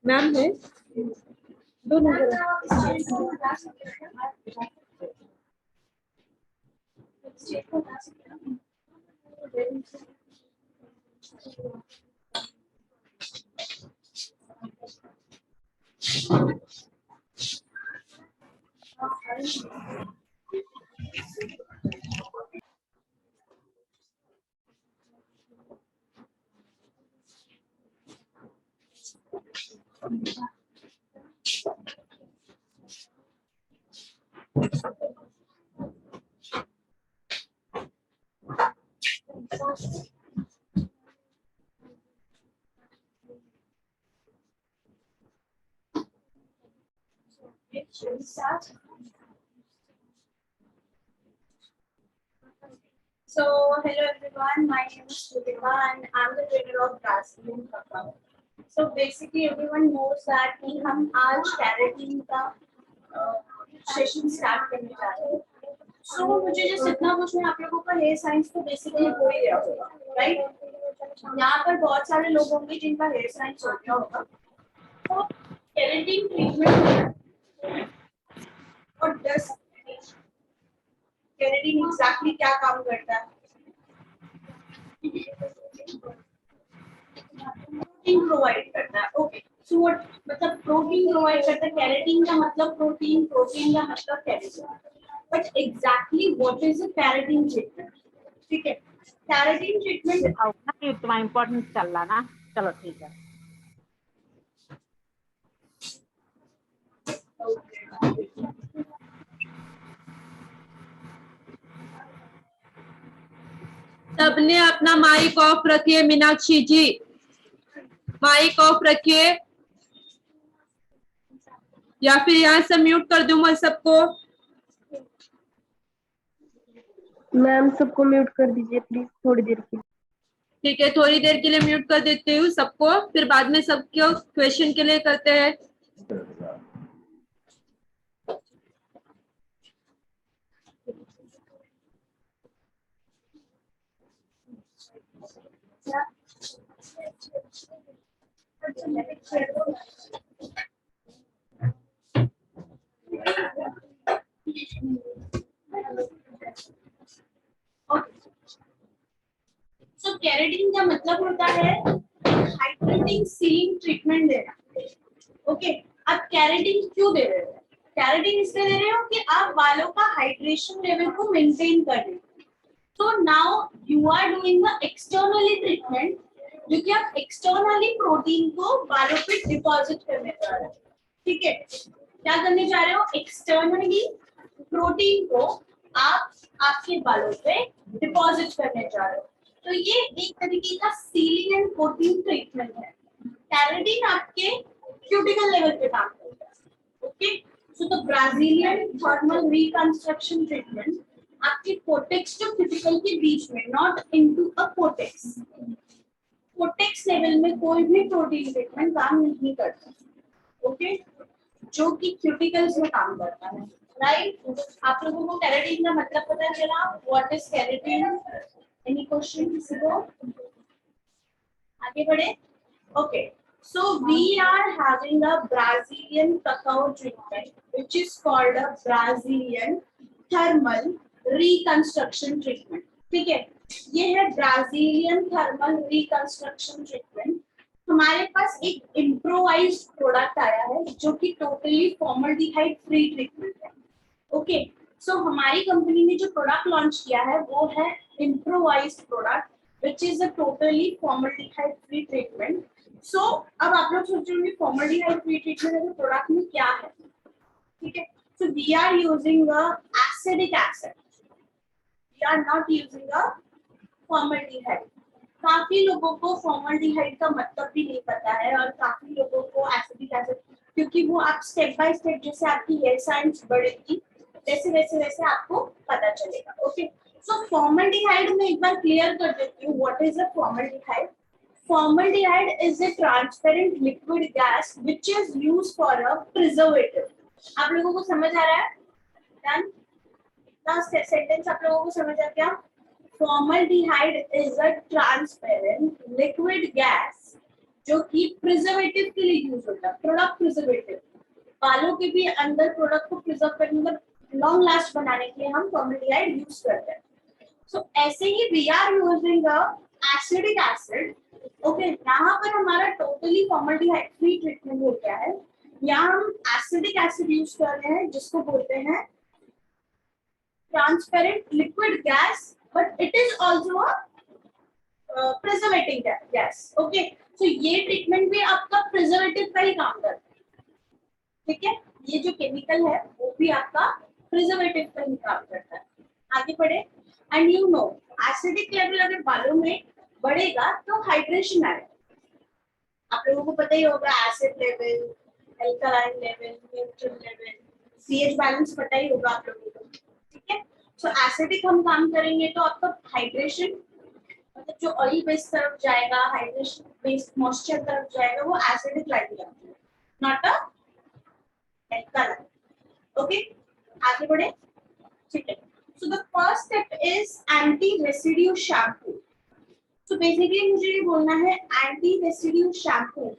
Ma'am है दो number So, hello everyone, my name is Shrutika and I'm the trainer of Brazilian Cacao. So basically everyone knows that कि हम आज keratin का session start करने जा रहे हैं. So मुझे जस्ट इतना पूछना है, आप लोगों का हेयर साइंस तो बेसिकली हो ही गया होगा, राइट? यहाँ पर बहुत सारे लोग होंगे जिनका हेयर साइंस हो गया होगा. तो कैरेटीन ट्रीटमेंट और डस्ट केराटिन एग्जैक्टली क्या काम करता है? प्रोटीन प्रोवाइड करता है. ओके, सो व्हाट मतलब प्रोटीन प्रोवाइड करता है. केराटिन का मतलब प्रोटीन, प्रोटीन का मतलब keratin. But exactly what is a keratin treatment? ठीक है, केराटिन ट्रीटमेंट तुम्हारा इम्पोर्टेंट चल रहा ना. चलो ठीक है. सबने अपना माइक ऑफ रखिए. मीनाक्षी जी माइक ऑफ रखिए या फिर यहाँ से म्यूट कर दूं मैं सबको. मैम सबको म्यूट कर दीजिए प्लीज थोड़ी देर के लिए. ठीक है, थोड़ी देर के लिए म्यूट कर देती हूँ सबको, फिर बाद में सबको क्वेश्चन के लिए करते हैं. सो केराटिन का मतलब होता है हाइड्रेटिंग सीलिंग ट्रीटमेंट देना. ओके, आप केराटिन क्यों दे रहे हो? केराटिन इसलिए दे रहे हो कि आप बालों का हाइड्रेशन लेवल को मेंटेन कर रहे हो. तो now you are doing the externally treatment, जो कि आप एक्सटर्नली प्रोटीन को बालों पे डिपॉजिट करने जा रहे हो. ठीक है, क्या करने जा रहे हो? एक्सटर्नली प्रोटीन को आप आपके बालों पे डिपॉजिट करने जा रहे हो. तो ये एक तरीके का सीलिंग एंड कोटिंग ट्रीटमेंट है. केराटिन आपके क्यूटिकल लेवल पे काम करता है. Okay, so the Brazilian thermal reconstruction treatment आपके कोटेक्स जो क्यूटिकल के बीच में, not into a cortex. Cortex level में कोई भी प्रोटीन ट्रीटमेंट काम नहीं करता. ओके, जो कि क्यूटिकल्स में काम करता है, राइट? आप लोगों को केराटिन का मतलब पता चला. What is keratin? Any question किसी को? आगे बढ़े. Okay, so we are having a Brazilian cacao treatment which is called a Brazilian thermal reconstruction treatment. ठीक है, ये है ब्राजीलियन थर्मल रिकंस्ट्रक्शन ट्रीटमेंट. हमारे पास एक इम्प्रोवाइज्ड प्रोडक्ट आया है जो कि टोटली फॉर्मल्डिहाइड फ्री ट्रीटमेंट है. ओके, सो हमारी कंपनी ने जो प्रोडक्ट लॉन्च किया है वो है improvised product which is a totally formaldehyde free treatment. So अब आप लोग सोच रहे होंगे formaldehyde free treatment है तो प्रोडक्ट में क्या है. ठीक है, so we are using a acetic acid, we are not using a formaldehyde. काफी लोगों को formaldehyde का मतलब भी नहीं पता है और काफी लोगों को acetic acid, क्योंकि वो आप स्टेप बाय स्टेप जैसे आपकी हेयर साइंस बढ़ेगी वैसे वैसे वैसे आपको पता चलेगा. ओके, so formaldehyde में एक बार क्लियर कर देती हूँ. what is a formaldehyde? Formaldehyde is a transparent liquid gas which is used for a preservative. आप लोगों को समझ आ रहा है? डन. लास्ट सेंटेंस आप लोगों को समझ आ गया? Formaldehyde is a transparent liquid gas जो कि प्रिजर्वेटिव के लिए यूज होता है, प्रोडक्ट प्रिजर्वेटिव। बालों के भी अंदर प्रोडक्ट को प्रिजर्व करने, मतलब लॉन्ग लास्ट बनाने के लिए हम फॉर्मल्डिहाइड यूज करते हैं। सो ऐसे ही we are using acidic acid. Okay, यहाँ पर हमारा टोटली फॉर्मल्डिहाइड फ्री ट्रीटमेंट हो गया है। यहाँ हम एसिडिक एसिड यूज कर रहे हैं जिसको बोलते हैं transparent liquid gas, but it is also प्रिजर्वेटिंग gas. Okay, तो ये ट्रीटमेंट भी आपका प्रिजर्वेटिव का ही काम करता है, ठीक है। ये जो केमिकल है वो भी आपका प्रिजर्वेटिव का ही काम करता है। आगे बढ़े। And you know acidic level अगर बालों में बढ़ेगा तो हाइड्रेशन आएगा। आप लोगों को पता ही होगा acid level, alkaline level, neutral level, CH balance पता ही होगा आप लोगों को, ठीक है। सो एसिडिक हम काम करेंगे तो आपका हाइड्रेशन, मतलब जो ऑयल बेस तरफ जाएगा, हाइड्रेशन बेस्ड मॉइस्चर तरफ जाएगा, वो एसिडिक लाइट है, नॉट अ अल्कलाइन। ओके, आगे बढ़े, ठीक है। So the first step is anti residue shampoo. तो बेसिकली मुझे ये बोलना है एंटी रेसिड्यू शैम्पू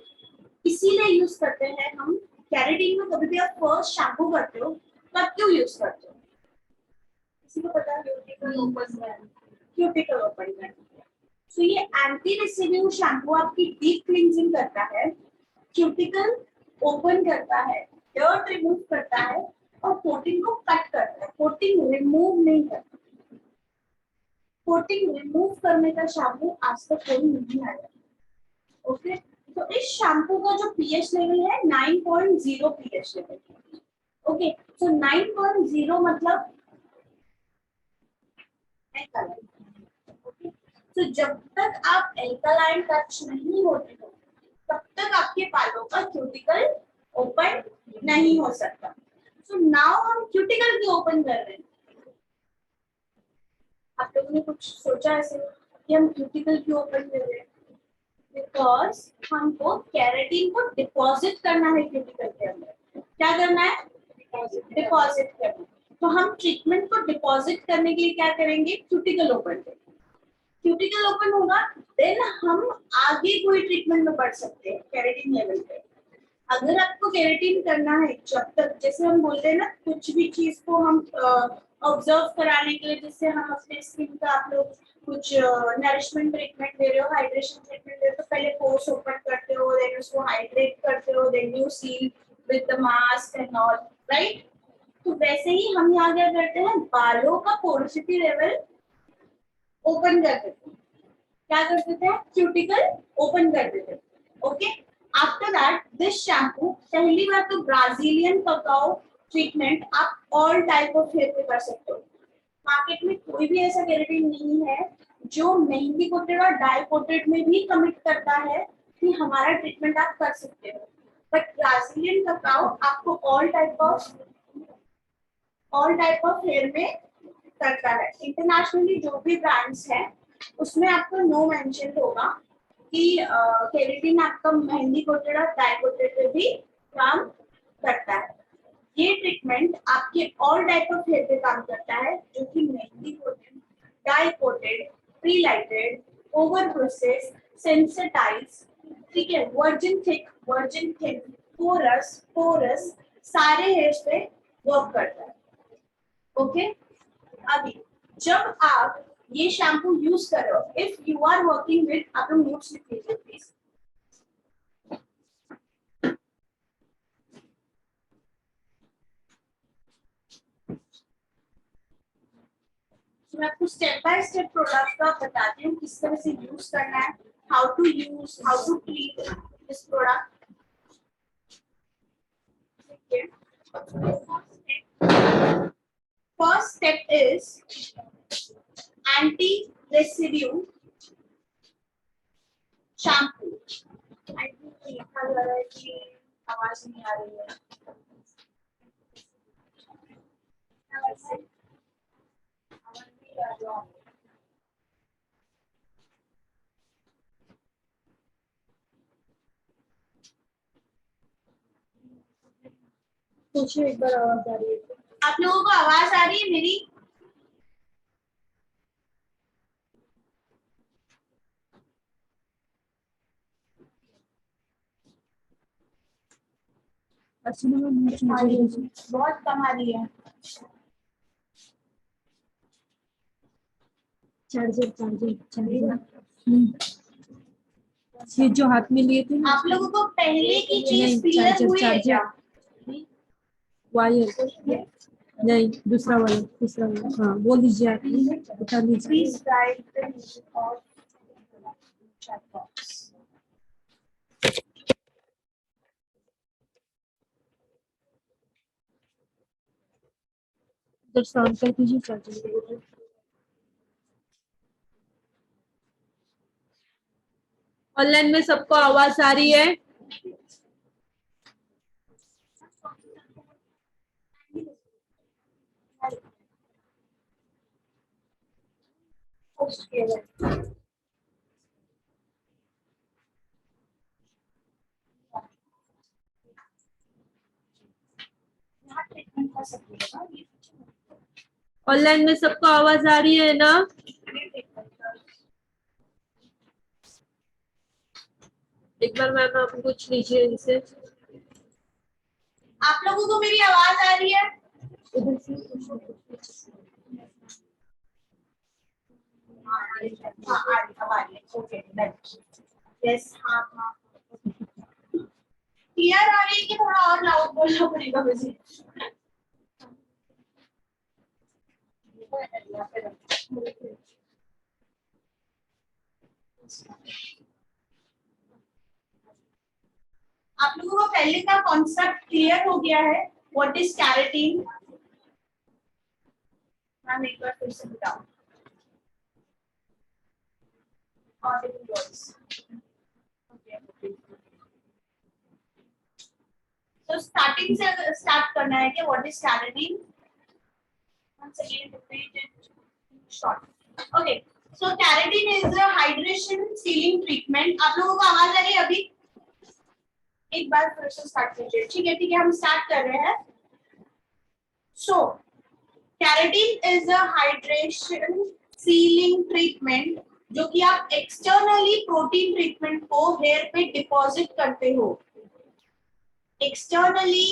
इसीलिए यूज करते हैं हम। केराटिन में कभी भी आप फर्स्ट शैम्पू करते हो तो आप क्यों यूज करते हो? किसी को पता है? क्यूटिकल ओपन करने। तो ये एंटी रेसिड्यू शैम्पू आपकी डीप क्लींजिंग करता है, क्यूटिकल ओपन करता है, डर्ट रिमूव करता है और कोटिंग को कट करता है, कोटिंग रिमूव नहीं करता। कोटिंग रिमूव करने का शैम्पू आज तक कोई नहीं आया। ओके, तो इस शैम्पू का जो पीएच लेवल है 9.0 पीएच लेवल। ओके, तो 9.0 मतलब एल्कलाइन। ओके, तो जब तक आप एल्कलाइन टच नहीं होते हो तब तक आपके बालों का क्यूटिकल ओपन नहीं हो सकता। सो नाउ हम क्यूटिकल क्यों ओपन कर रहे हैं? आप लोगों ने कुछ सोचा ऐसे कि हम क्यूटिकल क्यों ओपन कर रहे हैं? बिकॉज हमको केराटिन को डिपॉजिट करना है क्यूटिकल के अंदर। क्या करना है? डिपॉजिट करना। तो हम ट्रीटमेंट को डिपॉजिट करने के लिए क्या करेंगे? क्यूटिकल ओपन करेंगे। क्यूटिकल ओपन होगा देन हम आगे कोई ट्रीटमेंट में बढ़ सकते हैं केराटिन लेवल पे। अगर आपको केराटिन करना है, जब तक जैसे हम बोलते हैं ना, कुछ भी चीज को हम ऑब्जर्व कराने के लिए, जैसे हम अपने स्किन का आप लोग कुछ नरिशमेंट ट्रीटमेंट दे रहे हो, हाइड्रेशन ट्रीटमेंट दे रहे हो, तो पहले पोर्स ओपन करते हो, देन उसको हाइड्रेट करते हो, then you seal with the mask and all, right. तो वैसे ही हम यहाँ क्या करते हैं, बालों का पोरोसिटी लेवल ओपन कर देते हैं। क्या कर देते हैं? क्यूटिकल ओपन कर देते हैं। Okay, after that this shampoo, पहली बार तो ब्राजीलियन ककाओ ट्रीटमेंट आप ऑल टाइप ऑफ हेयर पे कर सकते हो। मार्केट में कोई भी ऐसा केराटिन नहीं है जो मेहंदी कोटेड और डाई कोटेड में भी कमिट करता है कि हमारा ट्रीटमेंट आप कर सकते हो। बट ब्राजीलियन ककाओ आपको ऑल टाइप ऑफ हेयर में करता है। इंटरनेशनली जो भी ब्रांड्स हैं उसमें आपको नो मेंशन होगा कि केराटिन आपका मेहंदी कोटेड और डाई कोटेड पे भी काम करता है। ये ट्रीटमेंट आपके ऑल टाइप ऑफ हेयर पे काम करता है, जो कि mehndi coated, dye coated, pre lighted, over process, sensitize, ठीक है, वर्जिन थिक, पोरस सारे हेयर्स पे वर्क करता है। ओके, अभी जब आप ये शैम्पू यूज करो, if you are working with, आप लोग नोट्स लिख लीजिए प्लीज। मैं आपको स्टेप बाय स्टेप प्रोडक्ट का बताती हूँ किस तरह से यूज करना है, how to use, how to treat this product. First step is anti residue shampoo. I think लिखा जा रहा है कि आवाज नहीं आ रही है। पूछिए एक बार, आवाज आ रही है? आप लोगों को आवाज आ रही है मेरी? बहुत कम आ रही है। ये जो हाथ में लिए थे ना, आप लोगों को पहले की चीज नहीं, क्लियर चार्जर, हुई है क्या? वायर नहीं, दूसरा वाला, तीसरा वाला। हाँ, बोल दीजिए आप, बता दीजिए। Please write the name of chat box. उधर साउंड कर दीजिए, चार्जर। ऑनलाइन में सबको आवाज आ रही है? Post किया जाए। यहाँ treatment कर सकते हो ना, ये ऑनलाइन में सबको आवाज आ रही है ना? एक बार मैम आप पूछ लीजिए इनसे। आप लोगों को मेरी आवाज आ रही है? उधर से हाँ, आ रही है। अब आ रही है। Okay, done. Yes, हाँ हाँ। क्लियर आ रही है कि थोड़ा और लाउड बोलना पड़ेगा मुझे? आप लोगों को पहले का कॉन्सेप्ट क्लियर हो गया है? What is keratin? मैम एक बार फिर से बताओ। तो स्टार्टिंग से स्टार्ट करना है क्या? What is keratin? once again repeat it short. Okay, so keratin is a hydration sealing treatment. आप लोगों को आवाज आ रही है अभी? एक बार फिर से स्टार्ट कीजिए। ठीक है, हम स्टार्ट कर रहे हैं। So keratin is a hydration sealing treatment जो कि आप एक्सटर्नली प्रोटीन ट्रीटमेंट को हेयर पे डिपॉजिट करते हो। एक्सटर्नली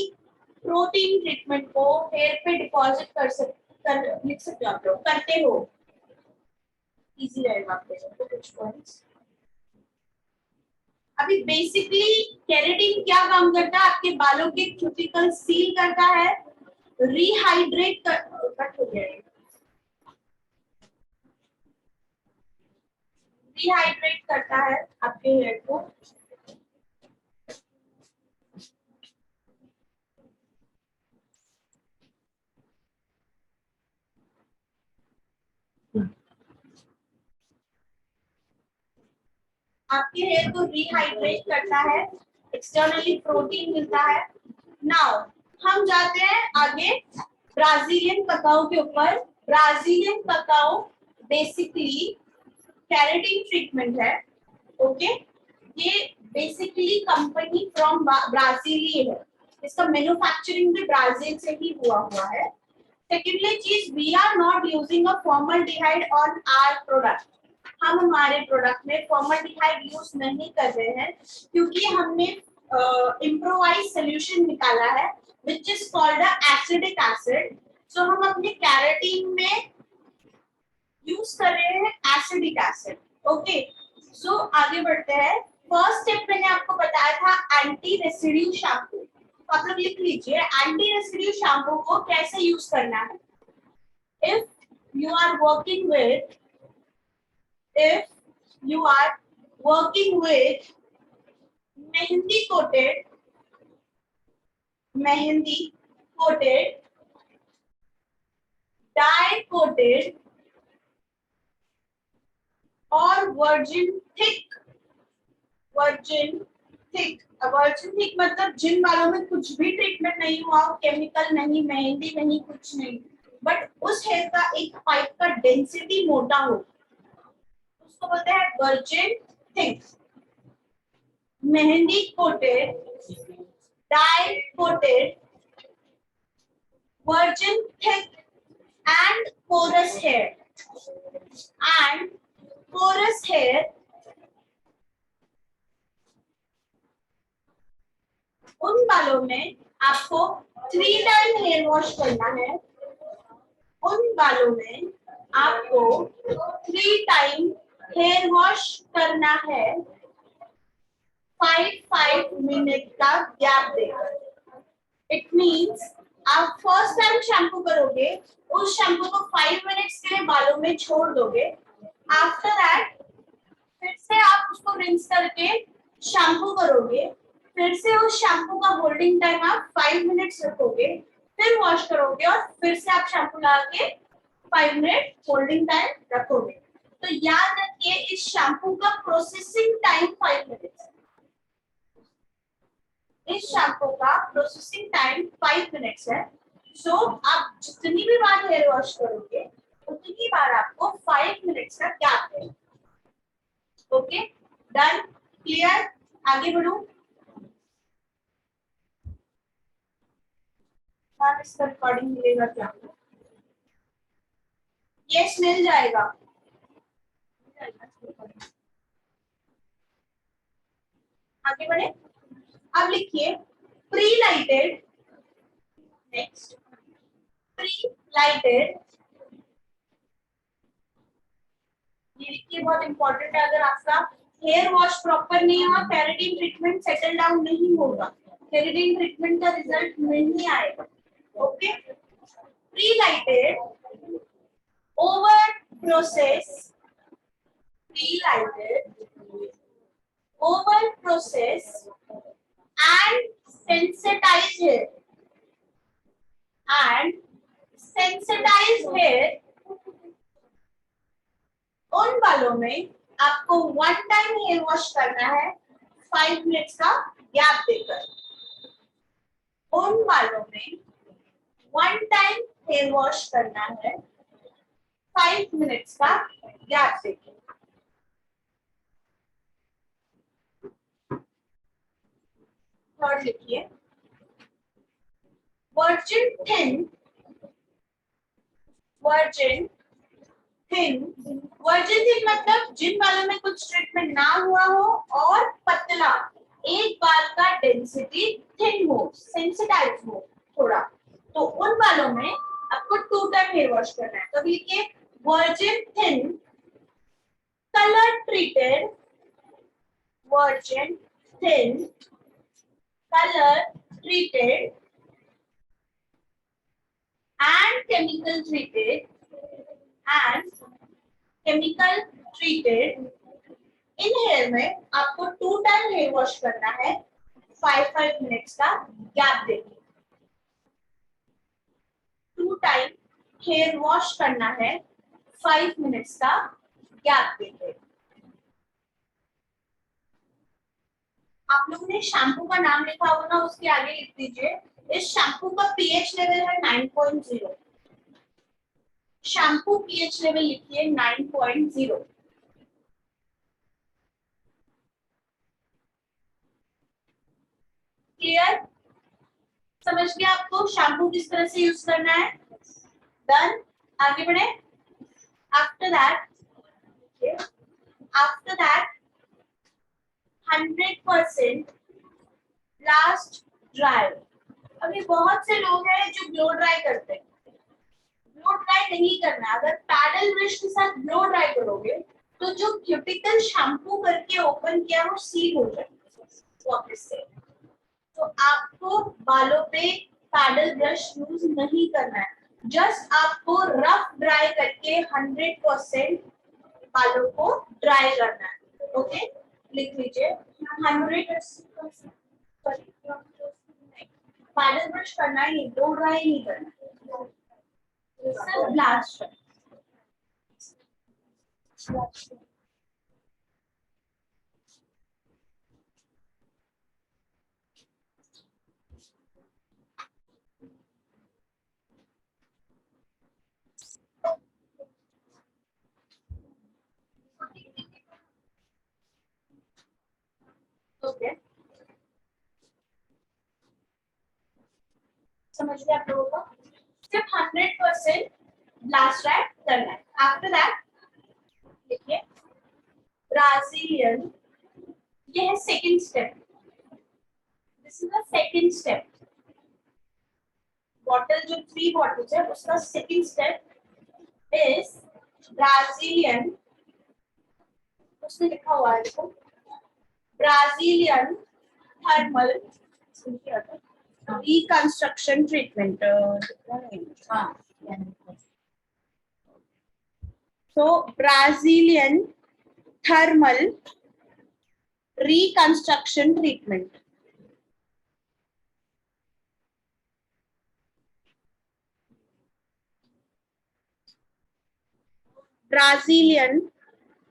प्रोटीन ट्रीटमेंट को हेयर पे डिपॉजिट लिख सकते हो आप लोग, करते हो। इजी रहेगा आपके लिए। तो कुछ पॉइंट्स अभी बेसिकली केराटिन क्या काम करता है? आपके बालों के क्यूटिकल सील करता है, रिहाइड्रेट कट हो गया, रिहाइड्रेट करता है आपके हेयर को। आपके हेयर को रिहाइड्रेट करता है, एक्सटर्नली प्रोटीन मिलता है। नाउ हम जाते हैं आगे ब्राजीलियन ककाओ के ऊपर। Brazilian cacao basically keratin treatment है। ओके, ये बेसिकली कंपनी फ्रॉम ब्राजील है, इसका मैन्युफैक्चरिंग भी ब्राजील से ही हुआ है। सेकेंडली चीज, we are not using a formaldehyde on our product. हम हमारे प्रोडक्ट में फॉर्मल्डिहाइड यूज नहीं कर रहे हैं क्योंकि हमने इम्प्रोवाइज सोल्यूशन निकाला है which is called acidic acid. So हम अपने केराटिन में यूज कर रहे हैं एसिडिक एसिड। ओके, सो आगे बढ़ते हैं। फर्स्ट स्टेप मैंने आपको बताया था एंटी रेसिड्यू शैम्पू। आप लोग लिख लीजिए एंटी रेसिड्यू शैम्पू को कैसे यूज करना है। If you are working with mehndi coated dye coated और वर्जिन थिक मतलब जिन बालों में कुछ भी ट्रीटमेंट नहीं हुआ, केमिकल नहीं, मेहंदी नहीं, कुछ नहीं, बट उस हेयर का एक पाइप का डेंसिटी मोटा हो, उसको बोलते हैं virgin thick. Mehndi coated, dye coated, virgin thick and porous hair उन बालों में आपको 3 टाइम हेयर वॉश करना है। उन बालों में आपको 3 टाइम हेयर वॉश करना है 5 मिनट का गैप देकर। इट मीन्स आप फर्स्ट टाइम शैम्पू करोगे, उस शैम्पू को 5 मिनट्स के लिए बालों में छोड़ दोगे। आफ्टर दैट फिर से आप उसको रिंस करके शैम्पू करोगे, फिर से उस शैम्पू का होल्डिंग टाइम आप 5 मिनट्स रखोगे, फिर वॉश करोगे और फिर से आप शैम्पू लगा के 5 मिनट होल्डिंग टाइम रखोगे। तो याद रखिए इस शैम्पू का प्रोसेसिंग टाइम 5 मिनट्स। इस शैम्पू का प्रोसेसिंग टाइम 5 मिनट्स है। सो आप जितनी भी बार हेयर वॉश करोगे उतनी बार आपको 5 मिनट्स का गैप देना। ओके, डन, क्लियर, आगे बढ़ो। मैम इसका रिकॉर्डिंग मिलेगा क्या? यस, मिल जाएगा। आगे बढ़े। अब लिखिए pre lighted, next pre lighted, ये लिखिए बहुत इंपॉर्टेंट है। अगर आपका हेयर वॉश प्रॉपर नहीं हुआ, केराटिन ट्रीटमेंट सेटल डाउन नहीं होगा, केराटिन ट्रीटमेंट का रिजल्ट नहीं आएगा। Okay, pre lighted over process, pre lighted over process and sensitize hair, and sensitize hair, उन बालों में आपको 1 टाइम हेयर वॉश करना है 5 मिनट्स का गैप देकर। उन बालों में 1 टाइम हेयर वॉश करना है 5 मिनट्स का गैप देकर। थर्ड लिखिए virgin thin, virgin thin, virgin thin मतलब जिन बालों में कुछ ट्रीटमेंट ना हुआ हो और पतला, एक बाल का डेंसिटी थिन हो, सेंसिटाइज हो थोड़ा, तो उन बालों में आपको 2 टाइम हेयर वॉश करना है। तो लिखिए virgin thin colour treated, virgin thin colour treated and chemical treated, and chemical treated in hair में आपको 2 टाइम हेयर वॉश करना है 5 मिनट्स का गैप देके। 2 टाइम हेयर वॉश करना है 5 मिनट्स का गैप देके। आप लोगों ने शैम्पू का नाम लिखा होगा ना, उसके आगे लिख दीजिए इस शैम्पू का पीएच लेवल है 9.0। शैम्पू पीएच लेवल लिखिए 9.0। क्लियर, समझ गया आपको शैम्पू किस तरह से यूज करना है? डन, आगे बढ़े। After that 100% last dry. अभी बहुत से लोग हैं जो ब्लो ड्राई करते हैं, ब्लो ड्राई नहीं करना। अगर पैडल ब्रश के साथ ब्लो ड्राई करोगे तो जो क्यूटिकल शैम्पू करके ओपन किया वो सील हो जाएगा वापस से। तो आपको बालों पे पैडल ब्रश यूज नहीं करना है, जस्ट आपको रफ ड्राई करके 100% बालों को ड्राई करना है। ओके, लिख लीजिए 100%। पैडल ब्रश करना ही, ब्लो ड्राई नहीं करना, सिर्फ ब्लास्ट। ओके, समझ गए आप लोगों को? सिर्फ 100% ब्लास्ट ड्राई करना है। आफ्टर दैट देखिए ब्राजीलियन, ये है second step, this is the second step. Bottle जो 3 बॉटल्स है उसका सेकंड स्टेप इज ब्राजीलियन, उसमें लिखा हुआ है देखो, ब्राजीलियन थर्मल रिकंस्ट्रक्शन ट्रीटमेंट। हाँ, so Brazilian thermal reconstruction treatment. Brazilian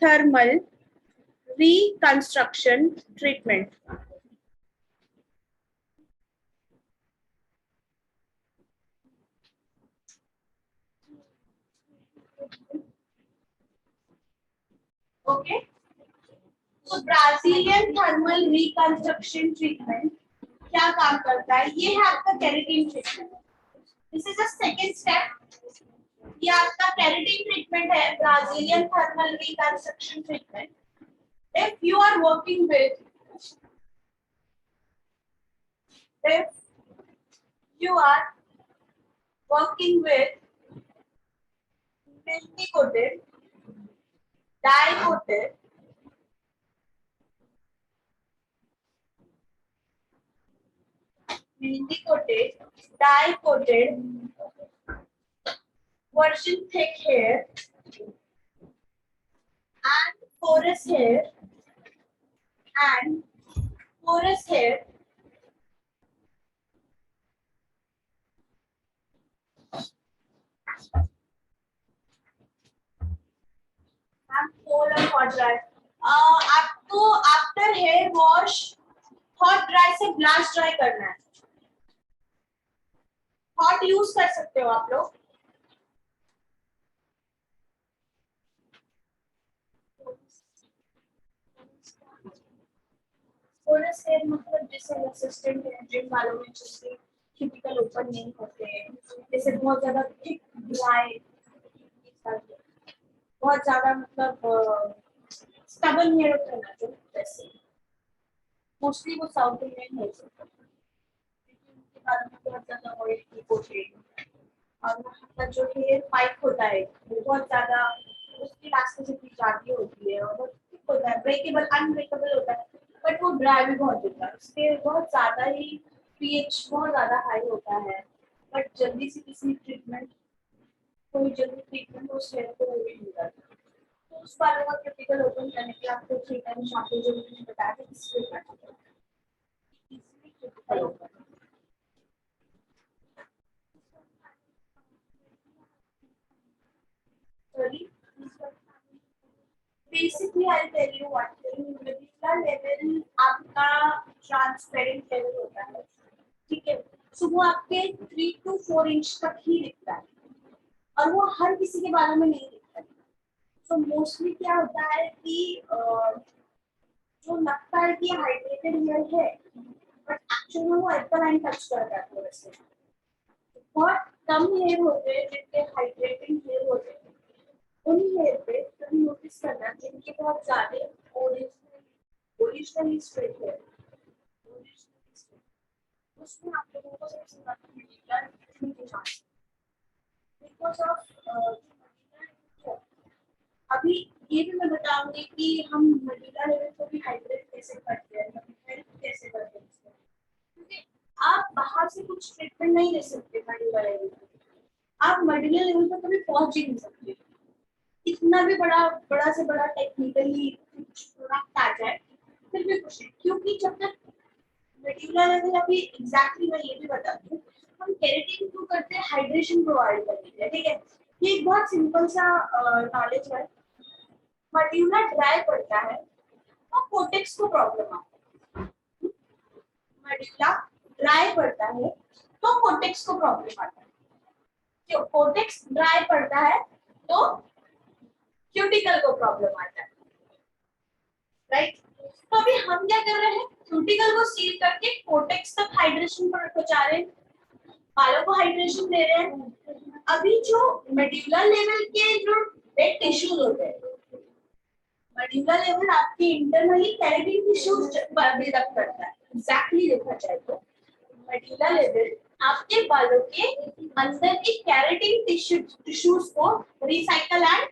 thermal reconstruction treatment. Okay. तो ब्राजीलियन थर्मल रिकंस्ट्रक्शन ट्रीटमेंट क्या काम करता है? ये है आपका keratin treatment. This is the second step. ये आपका केराटिन ट्रीटमेंट है, Brazilian thermal reconstruction treatment. If you are working with, if you are working with multi-coated, dye-coated, multi-coated, dye-coated, virgin thick hair and porous hair and porous hair, and cold and hot dry. आपको after hair wash hot dry से blast dry करना है। Hot use कर सकते हो आप लोग। Porous hair मतलब जैसे असिस्टेंट है जिम वालों में जिसके क्यूटिकल ओपन नहीं होते हैं, जैसे बहुत ज्यादा थिक ड्राई, बहुत ज्यादा मतलब स्टबन हेयर होता है ना, जो वैसे मोस्टली वो साउथ इंडियन हेयर होता है क्योंकि उनके बारे में बहुत ज्यादा ऑयल की कोटेड, और वहाँ का जो हेयर पाइप होता है वो बहुत ज्यादा उसकी इलास्टिसिटी ज्यादा होती है और बहुत थिक होता है, ब्रेकेबल अनब्रेकेबल होता है, बट वो ड्राई भी बहुत होता है, उसके बहुत ज्यादा ही पीएच बहुत ज्यादा हाई होता है। बट जल्दी से किसी ट्रीटमेंट, कोई जल्दी ट्रीटमेंट उस हेयर को नहीं मिल जाता, तो उस बालों का क्रिटिकल ओपन करने के लिए आपको 3 टाइम शैम्पू जो मैंने बताया था इससे करना है, इसलिए critical open. Sorry, basically I'll tell you one thing, radicular level आपका ट्रांसपेरेंट लेवल होता है, ठीक है, सो वो आपके 3 to 4 इंच तक ही दिखता है और वो हर किसी के बालों में नहीं दिखता है। सो मोस्टली क्या होता है कि जो लगता है कि हाइड्रेटेड हेयर है बट एक्चुअली में वो एल्कलाइन टच करता है थोड़े से। बहुत कम हेयर होते हैं जिनके हाइड्रेटिंग हेयर होते हैं, उन हेयर पे कभी नोटिस करना जिनके बहुत ज्यादा ओरिजिनली स्ट्रेट है, उसमें आप लोगों को सबसे ज्यादा रेडिकुलर दिखने के चांस बिकॉज ऑफ अभी ये भी मैं बताऊंगी कि हम मडुला लेवल को भी हाइड्रेट कैसे करते हैं, हेल्प कैसे करते हैं, क्योंकि आप बाहर से कुछ ट्रीटमेंट नहीं ले सकते मडुला लेवल पे, आप मडुला लेवल पर कभी पहुंच ही नहीं सकते। इतना भी बड़ा से बड़ा टेक्निकली कुछ प्रोडक्ट आ जाए फिर भी कुछ नहीं, क्योंकि जब तक मेड्यूलर लेवल अभी एग्जैक्टली मैं ये भी बताती हूँ, हम केराटिन को करते हैं हाइड्रेशन प्रोवाइड करने के लिए, ठीक है। ये एक बहुत सिंपल सा नॉलेज है। मेड्यूलर ड्राई पड़ता है और कोटेक्स को प्रॉब्लम आता है, मेड्यूलर ड्राई पड़ता है तो कोटेक्स को प्रॉब्लम आता है, क्यों कोटेक्स ड्राई पड़ता है तो क्यूटिकल को प्रॉब्लम आता है, राइट। तो अभी हम क्या कर रहे हैं, क्यूटिकल को सील करके कोटेक्स तक हाइड्रेशन पहुंचा रहे हैं, बालों को हाइड्रेशन दे रहे हैं। अभी जो मेड्यूलर लेवल के जो डेड टिश्यूज होते हैं, मेड्यूलर लेवल आपके इंटरनली केराटिन टिश्यूज बिल्डअप करता है, एग्जैक्टली देखा जाए तो मेड्यूलर लेवल आपके बालों के अंदर की केराटिन टिश्यूज को रिसाइकल एंड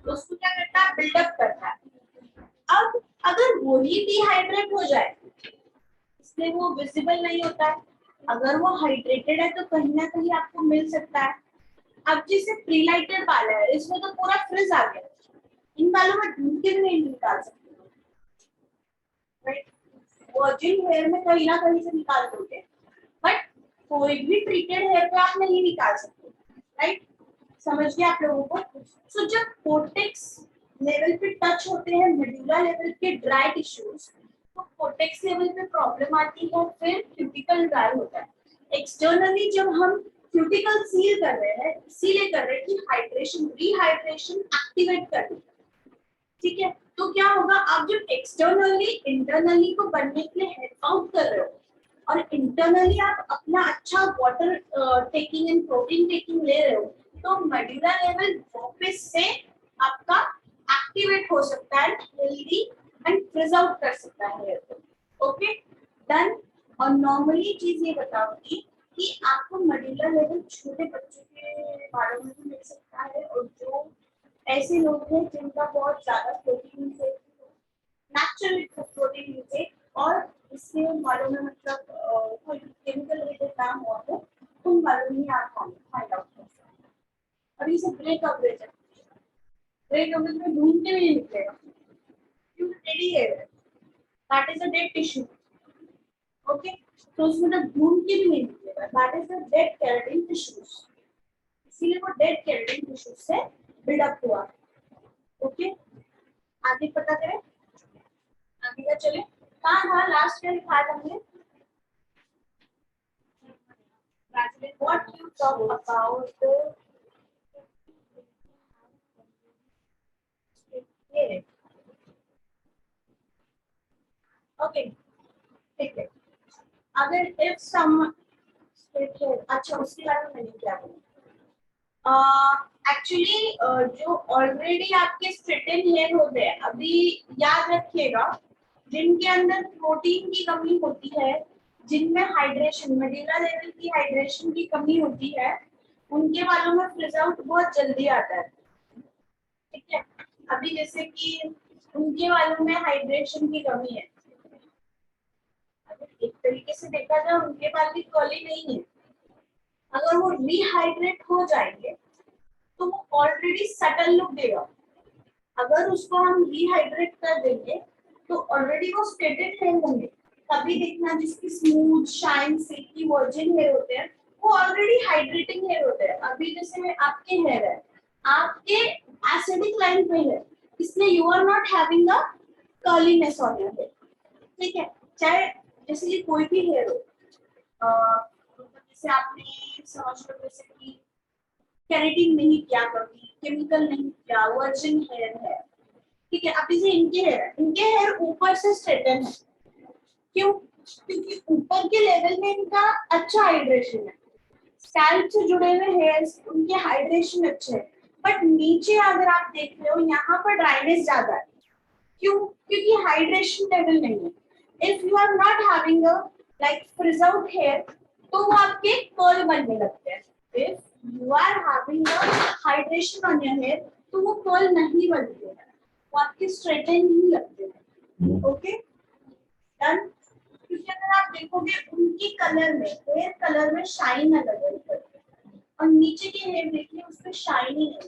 उसको क्या करता है, बिल्डअप करता है। अब अगर वो ही डिहाइड्रेट हो जाए, इसलिए वो विजिबल नहीं होता है। अगर वो हाइड्रेटेड है तो कहीं ना कहीं आपको मिल सकता है। अब जिसे प्रीलाइटेड बाल है, इसमें तो पूरा फ्रिज आ गया, इन बालों में ढूंढ के भी नहीं निकाल सकते, राइट। वर्जिन हेयर में कहीं ना कहीं से निकाल दोगे, बट कोई भी ट्रीटेड हेयर पे आप नहीं निकाल सकते, राइट। समझ गए आप लोगों को। सो जब कोर्टेक्स लेवल पे टच होते हैं मेडुला लेवल के ड्राई टिश्यूज, तो कोर्टेक्स लेवल पे प्रॉब्लम आती है, फिर क्यूटिकल ड्राई होता है। एक्सटर्नली जब हम क्यूटिकल सील कर रहे हैं, इसीलिए कर रहे हैं कि हाइड्रेशन रिहाइड्रेशन एक्टिवेट कर रही है, ठीक है। तो क्या होगा, आप जब एक्सटर्नली इंटरनली को बनने के लिए हेड आउट कर रहे हो और इंटरनली आप अपना अच्छा water taking and protein taking ले रहे हो, तो मेडुला लेवल वापस से आपका एक्टिवेट हो सकता है, हेल्दी एंड फ्रिज आउट कर सकता है हेयर को। Okay done. और नॉर्मली चीज ये बताऊंगी कि आपको मेडुला लेवल छोटे बच्चों के बालों में भी मिल सकता है, और जो ऐसे लोग हैं जिनका बहुत ज्यादा प्रोटीन से नेचुरल प्रोटीन इंटेक और इससे बालों में मतलब कोई केमिकल रिलेटेड ना हुआ हो, उन बालों में आप फाइंड आउट कर सकते हैं। अभी से ग्रे कवरेज है, ग्रे कवरेज में ढूंढ के भी नहीं निकलेगा क्योंकि रेडी है, that is a dead tissue. Okay, तो उसमें तो ढूंढ के भी नहीं निकलेगा, that is a dead keratin tissues, इसीलिए वो डेड केराटिन टिश्यूज से बिल्डअप हुआ। ओके आगे पता करें, आगे का चले। कहाँ था लास्ट में लिखा था हमने, what you talk about okay ठीक है। अगर इफ सम अच्छा उसके बारे में मैंने क्या बोला, एक्चुअली जो ऑलरेडी आपके स्ट्रेटन हेयर होते हैं, अभी याद रखिएगा, जिनके अंदर प्रोटीन की कमी होती है, जिनमें हाइड्रेशन मेडुला लेवल की हाइड्रेशन की कमी होती है, उनके बालों में फ्रिज आउट बहुत जल्दी आता है, ठीक है। अभी जैसे कि उनके बालों में हाइड्रेशन की कमी है, अगर एक तरीके से देखा जाए उनके बाल भी कर्ली नहीं है, अगर वो रिहाइड्रेट हो जाएंगे तो वो ऑलरेडी सटल लुक देगा। अगर उसको हम रिहाइड्रेट कर देंगे तो ऑलरेडी वो स्ट्रेटेड हेयर होंगे। तभी देखना जिसकी smooth shine silky virgin hair होते हैं वो ऑलरेडी हाइड्रेटिंग हेयर होते हैं। अभी जैसे आपके हेयर है, आपके एसिडिक लाइन पे है, इसलिए you are not having a curliness on your hair, ठीक है। चाहे जैसे ये कोई भी हेयर हो, जैसे आपने समझ लो जैसे कि केराटिन नहीं किया, कभी केमिकल नहीं किया, वर्जिन हेयर है, ठीक है। अब जैसे इनके हेयर ऊपर से स्ट्रेटन है, क्यों? क्योंकि ऊपर के लेवल में इनका अच्छा हाइड्रेशन है, स्कैल्प से जुड़े हुए हेयर्स उनके हाइड्रेशन अच्छे है, बट नीचे अगर आप देख रहे हो यहाँ पर ड्राइनेस ज्यादा है, क्यों? क्योंकि हाइड्रेशन लेवल नहीं है। If you are not having a like frizz out hair तो वो आपके कर्ल बनने लगते हैं। If you are having a hydration on your hair तो वो कर्ल नहीं बनते हैं, वो आपके स्ट्रेटन ही लगते हैं। Okay done. क्योंकि अगर आप देखोगे उनकी कलर में, हेयर कलर में शाइन अलग है, और नीचे के हेयर देखिए उसमें शाइनिंग है,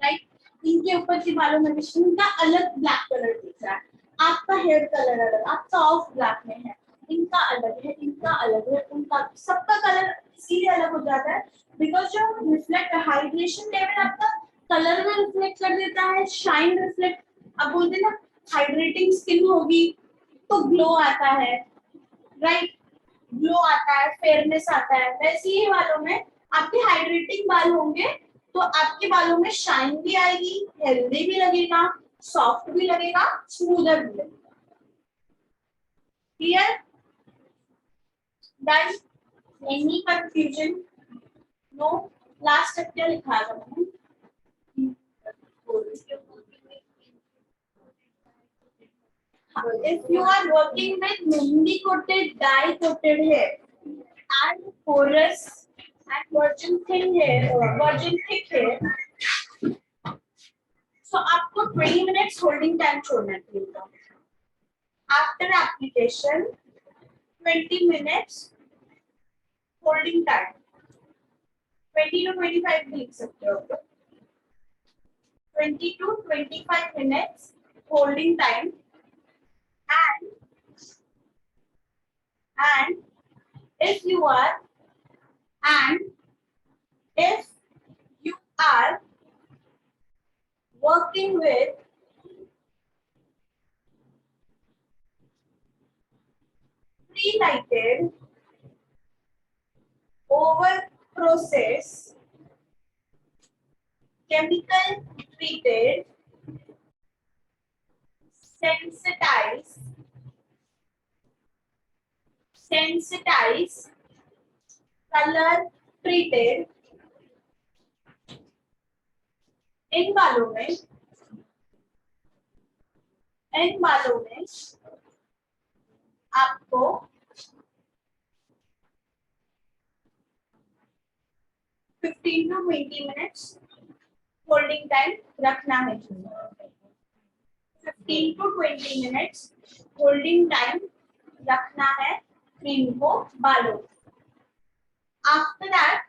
राइट। इनके ऊपर के बालों में भी इनका अलग ब्लैक कलर दिख रहा है, आपका हेयर कलर अलग, आपका ऑफ ब्लैक में है, इनका अलग है, इनका अलग है, उनका सबका कलर इसीलिए अलग हो जाता है बिकॉज जो रिफ्लेक्ट हाइड्रेशन लेवल आपका कलर में रिफ्लेक्ट कर देता है, शाइन रिफ्लेक्ट। अब बोलते ना हाइड्रेटिंग स्किन होगी तो ग्लो आता है, राइट, ग्लो आता है, फेयरनेस आता है। वैसे ही बालों में आपके हाइड्रेटिंग बाल होंगे तो आपके बालों में शाइन भी आएगी, हेल्दी भी लगेगा, सॉफ्ट भी लगेगा, स्मूदर भी लगेगा। Clear? Done? Any confusion? No? Last step क्या लिखा था मैंने? If you are working with mehendi coated, dye coated hair and porous and virgin thin hair, virgin thick hair. So आपको 20 minutes holding time छोड़ना है. After application, 20 minutes holding time. 20 to 25 लिख सकते हो. 20 to 25 minutes holding time, and if you are working with pre-lighted over process chemical treated sensitized color treated, इन बालों में आपको 15 to 20 minutes holding time रखना है. 15 to 20 minutes होल्डिंग टाइम रखना है क्रीम को बालों. After that,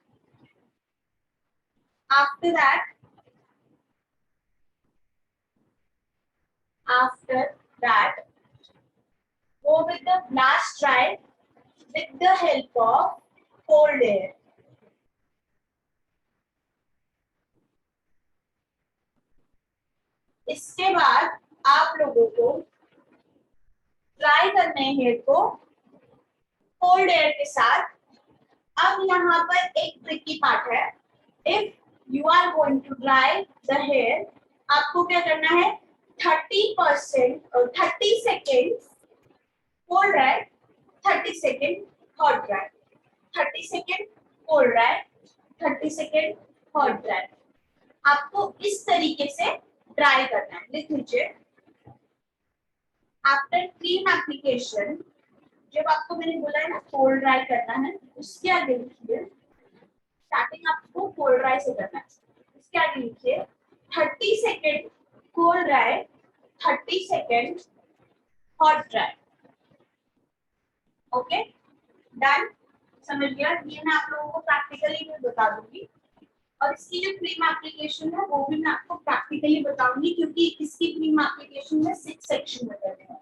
go with the blast dry with the help of cold air. इसके बाद आप लोगों को ड्राई करने हैं हेयर को कोल्ड एयर के साथ. अब यहाँ पर एक ट्रिकी पार्ट है. If you are going to dry the hair, आपको क्या करना है, 30% और 30 second cold dry, 30 second hot dry, 30 second cold dry, 30 second hot dry. आपको इस तरीके से ड्राई करना है. लिख लीजिए. आफ्टर क्रीम एप्लीकेशन, जब आपको मैंने बोला है ना कोल्ड ड्राई करना है, उसके आगे लिखिए, स्टार्टिंग आपको कोल्ड ड्राई से करना है. उसके आगे लिखिए 30 second cold dry, 30 second hot dry. Okay, done. समझ गया. ये मैं आप लोगों को प्रैक्टिकली भी बता दूंगी, और इसकी जो क्रीम एप्लीकेशन है वो भी मैं आपको प्रैक्टिकली बताऊंगी, क्योंकि इसकी क्रीम एप्लीकेशन में 6 सेक्शन बताने हैं.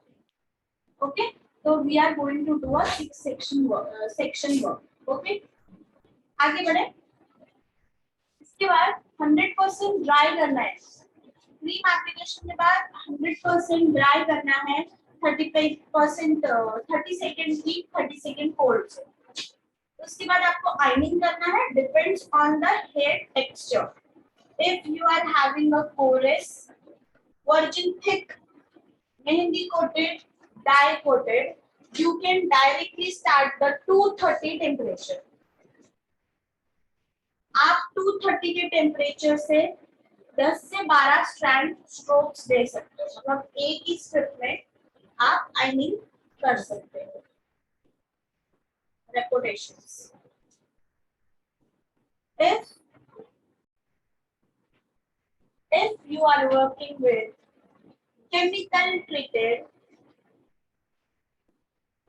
ओके, तो we are going to do a 6 section work. Okay, आगे बढ़े. इसके बाद 100% ड्राई करना है. क्रीम एप्लीकेशन के बाद 100% ड्राई करना है. 30% 30 सेकेंड हीट, 30 सेकेंड कोल्ड से. उसके बाद आपको आयनिंग करना है. Depends on the hair texture. If you are having a porous, virgin thick, mehndi coated, dye coated, you can directly start the 230 temperature. आप 230 के टेम्परेचर से 10 से 12 स्ट्रैंड स्ट्रोक्स दे सकते हो. मतलब एक ही स्ट्रिप में आप आयनिंग कर सकते हो. Reputations. If you are working with chemical treated,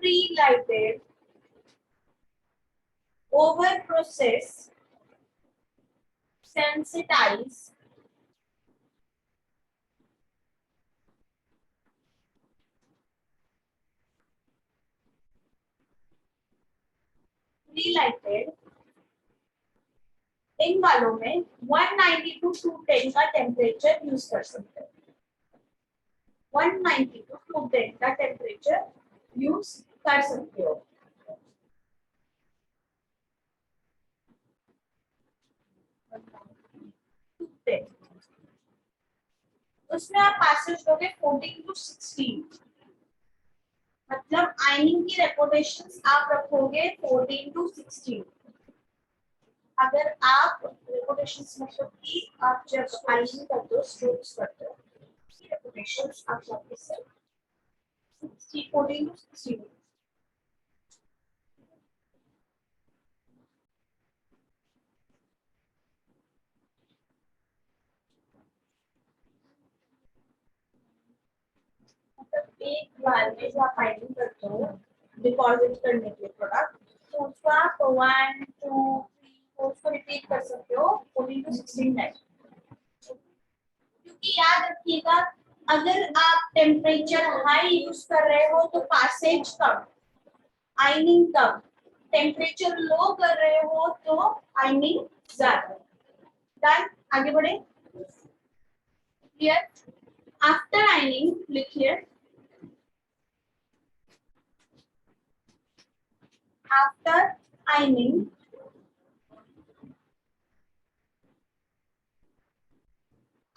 pre-lighted, over processed, sensitized, pre-lighted, इन वालों में 190 to 210 का टेम्परेचर यूज कर सकते हैं. 190 to 210 का टेम्परेचर यूज कर सकते हो. उसमें आप पैसेज दोगे 14 to 16. मतलब आयनिंग की रेपुटेशंस आप रखोगे 14 to 16. अगर आप रेपुटेशंस मतलब कि आप जब आयनिंग करते हो, स्ट्रोक्स करते हो, उसकी रेपुटेशंस आप रखोगे 14 to 16. एक बार में जो आप आइटम करते हो डिपॉजिट करने के लिए प्रोडक्ट, तो उसको आप 1 2 3 उसको रिपीट कर सकते हो 14 to 16 टाइम्स। क्योंकि याद रखिएगा, अगर आप टेम्परेचर हाई यूज कर रहे हो तो पासेज कम, आइनिंग कम, टेम्परेचर लो कर रहे हो तो आइनिंग ज्यादा। डन, आगे बढ़े। क्लियर? आफ्टर आइनिंग लिखिए, आफ्टर आइनिंग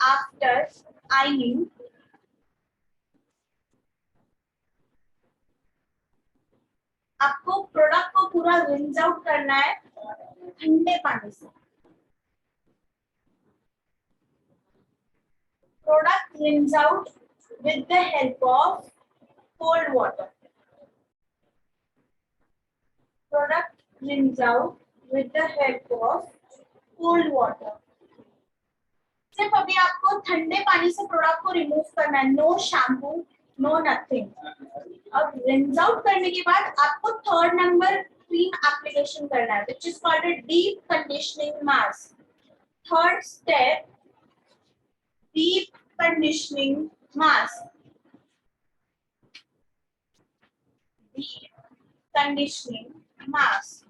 आफ्टर आइनिंग आपको प्रोडक्ट को पूरा रिंस आउट करना है ठंडे पानी से। Product rinse out with the help of cold water. Product rinse out with the help of cold water. सिर्फ अभी आपको ठंडे पानी से प्रोडक्ट को रिमूव करना है, नो शैम्पू, नो नथिंग। अब रिंस आउट करने के बाद आपको थर्ड नंबर क्रीम एप्लीकेशन करना है, which is called a deep conditioning mask. Third step, deep conditioning mask. Deep conditioning mask.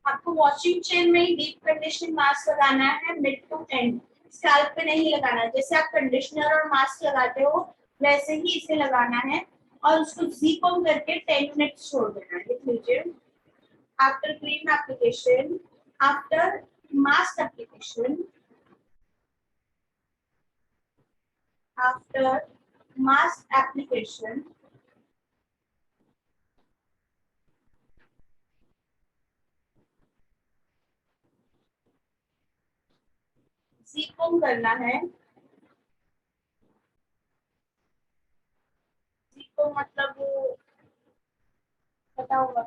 आपको वॉशिंग चेन में ही डीप कंडीशनिंग मास्क लगाना है, मिड टू एंड, स्कैल्प पे नहीं लगाना है। जैसे आप कंडीशनर और मास्क लगाते हो वैसे ही इसे लगाना है और उसको जीप ऑन करके 10 मिनट्स छोड़ देना है। लिख लीजिए, after cream application, after mask application, after mask application, jeep on करना है। जीप ऑन मतलब वो पता होगा,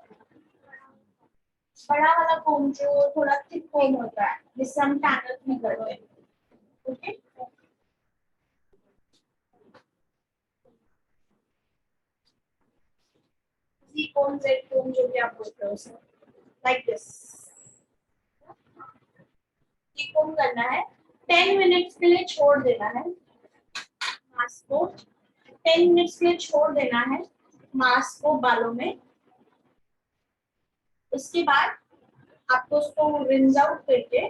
बड़ा वाला कोम जो थोड़ा थिक कोम होता है जिससे हम टैनल नहीं करते हैं। ओके, सी कोम, जेड कोम, जो भी आप बोलते हो उसे, लाइक दिस। सी कोम करना है, 10 मिनट्स के लिए छोड़ देना है मास्क को। 10 मिनट्स के लिए छोड़ देना है मास्क को बालों में। उसके बाद आपको उसको रिंस आउट करके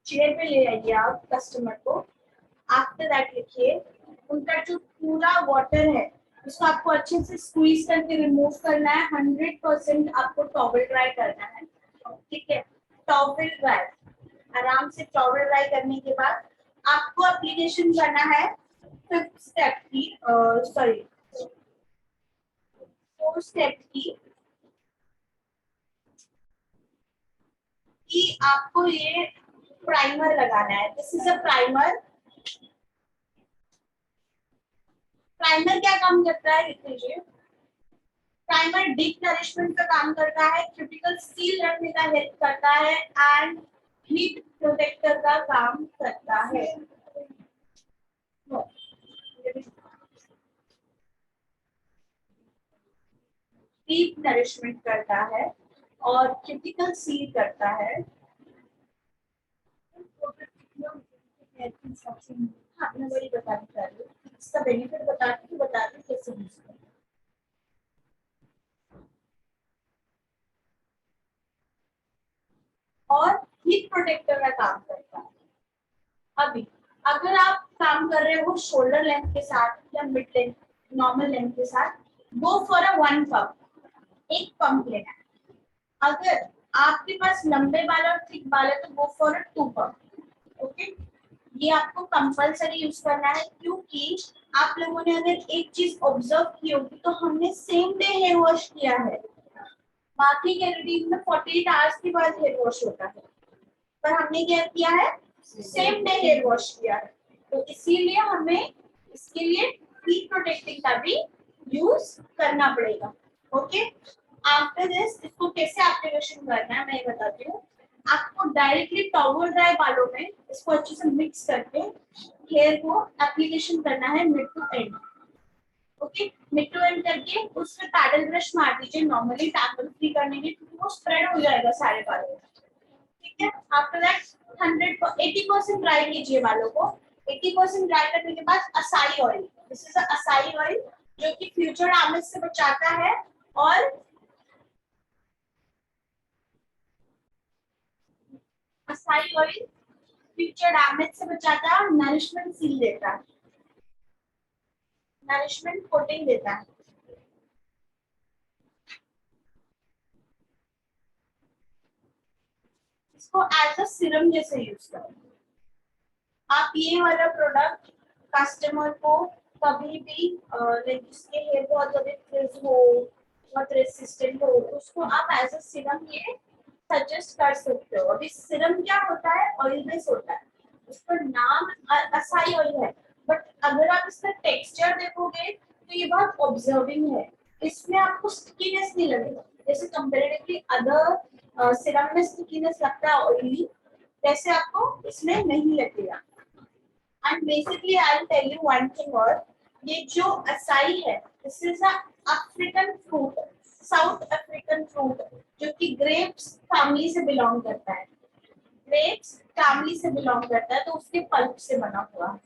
चेयर पे ले आइए आप कस्टमर को। आफ्टर दैट लिखिए, उनका जो पूरा वाटर है उसको आपको अच्छे से स्क्वीज करके रिमूव करना है। 100% आपको टॉवल ड्राई करना है, ठीक है? टॉवल ड्राई, आराम से टॉवल ड्राई करने के बाद आपको एप्लीकेशन करना है फिफ्थ स्टेप की, सॉरी फोर्थ स्टेप की, कि आपको ये प्राइमर लगाना है। This is a primer. Primer क्या काम करता है, लिख लीजिए। प्राइमर डीप नरिशमेंट का काम करता है, क्यूटिकल सील रखने का हेल्प करता है एंड हीट प्रोटेक्टर का काम करता है। डीप नरिशमेंट करता है और क्यूटिकल सील करता है। हाँ, मैं वही बताना चाह रही हूँ, इसका बेनिफिट बता रही कैसे यूज करना। और हीट प्रोटेक्टर का काम करता है। अभी अगर आप काम कर रहे हो शोल्डर लेंथ के साथ या मिड लेंथ, नॉर्मल लेंथ के साथ, गो फॉर अ 1 पंप, एक पंप लेना है। अगर आपके पास लंबे बाल और थिक बाल है तो गो फॉर अ 2 पंप। ओके, ये आपको कंपलसरी यूज करना है, क्योंकि आप लोगों ने अगर एक चीज ऑब्जर्व की होगी तो हमने सेम डे हेयर वॉश किया है, बाकी केराटिन में 48 आवर्स के बाद हेयर वॉश होता है, पर हमने क्या किया है, सेम डे हेयर वॉश किया है, तो इसीलिए हमें इसके लिए हीट प्रोटेक्टिंग का भी यूज करना पड़ेगा। ओके, आफ्टर दिस इसको कैसे एप्लीकेशन करना है मैं बताती हूँ। आपको डायरेक्टली टॉवल ड्राई बालों में इसको अच्छे से मिक्स करके हेयर को एप्लीकेशन करना है mid to end. Okay, mid to end करके उसमें पैडल ब्रश मार दीजिए नॉर्मली टैंगल फ्री करने के, क्योंकि वो स्प्रेड हो जाएगा सारे बालों में। ठीक है, आफ्टर दैट 80% ड्राई कीजिए बालों को। 80% ड्राई करने के बाद acai oil, this is acai oil जो कि फ्यूचर डैमेज से बचाता है और असाई ऑयल फ्यूचर डैमेज से बचाता है और नरिशमेंट सील देता है, नरिशमेंट कोटिंग देता है। इसको एज अ सीरम जैसे यूज करें। आप ये वाला प्रोडक्ट कस्टमर को कभी भी जिसके हेयर बहुत ज्यादा फ्रिज हो, बहुत रेसिस्टेंट हो, उसको आप एज अ सीरम ये सजेस्ट कर सकते हो। अभी सीरम क्या होता है, ऑयल बेस होता है, उसका नाम असाई ऑयल है, बट अगर आप इसका टेक्सचर देखोगे तो ये बहुत ऑब्जर्विंग है, इसमें आपको स्टिकीनेस नहीं लगेगा, जैसे कंपेरेटिवली अदर सीरम में स्टिकीनेस लगता है ऑयली, वैसे आपको इसमें नहीं लगेगा। And basically I will tell you one thing और, ये जो असाई है this is a African fruit, South African fruit जो कि ग्रेप्स फैमिली से बिलोंग करता है, ग्रेप्स फैमिली से बिलोंग करता है, तो उसके पल्प से बना हुआ है।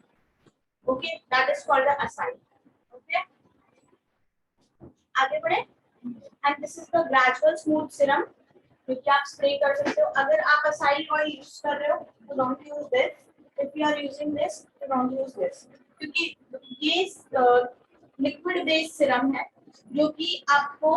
Okay, that is called a acai. Okay, आगे बढ़े। And this is the gradual smooth serum जो कि आप स्प्रे कर सकते हो। अगर आप असाई ऑयल यूज कर रहे हो तो don't use this, if you are using this तो डोंट यूज दिस, क्योंकि ये लिक्विड बेस्ड सीरम है जो कि आपको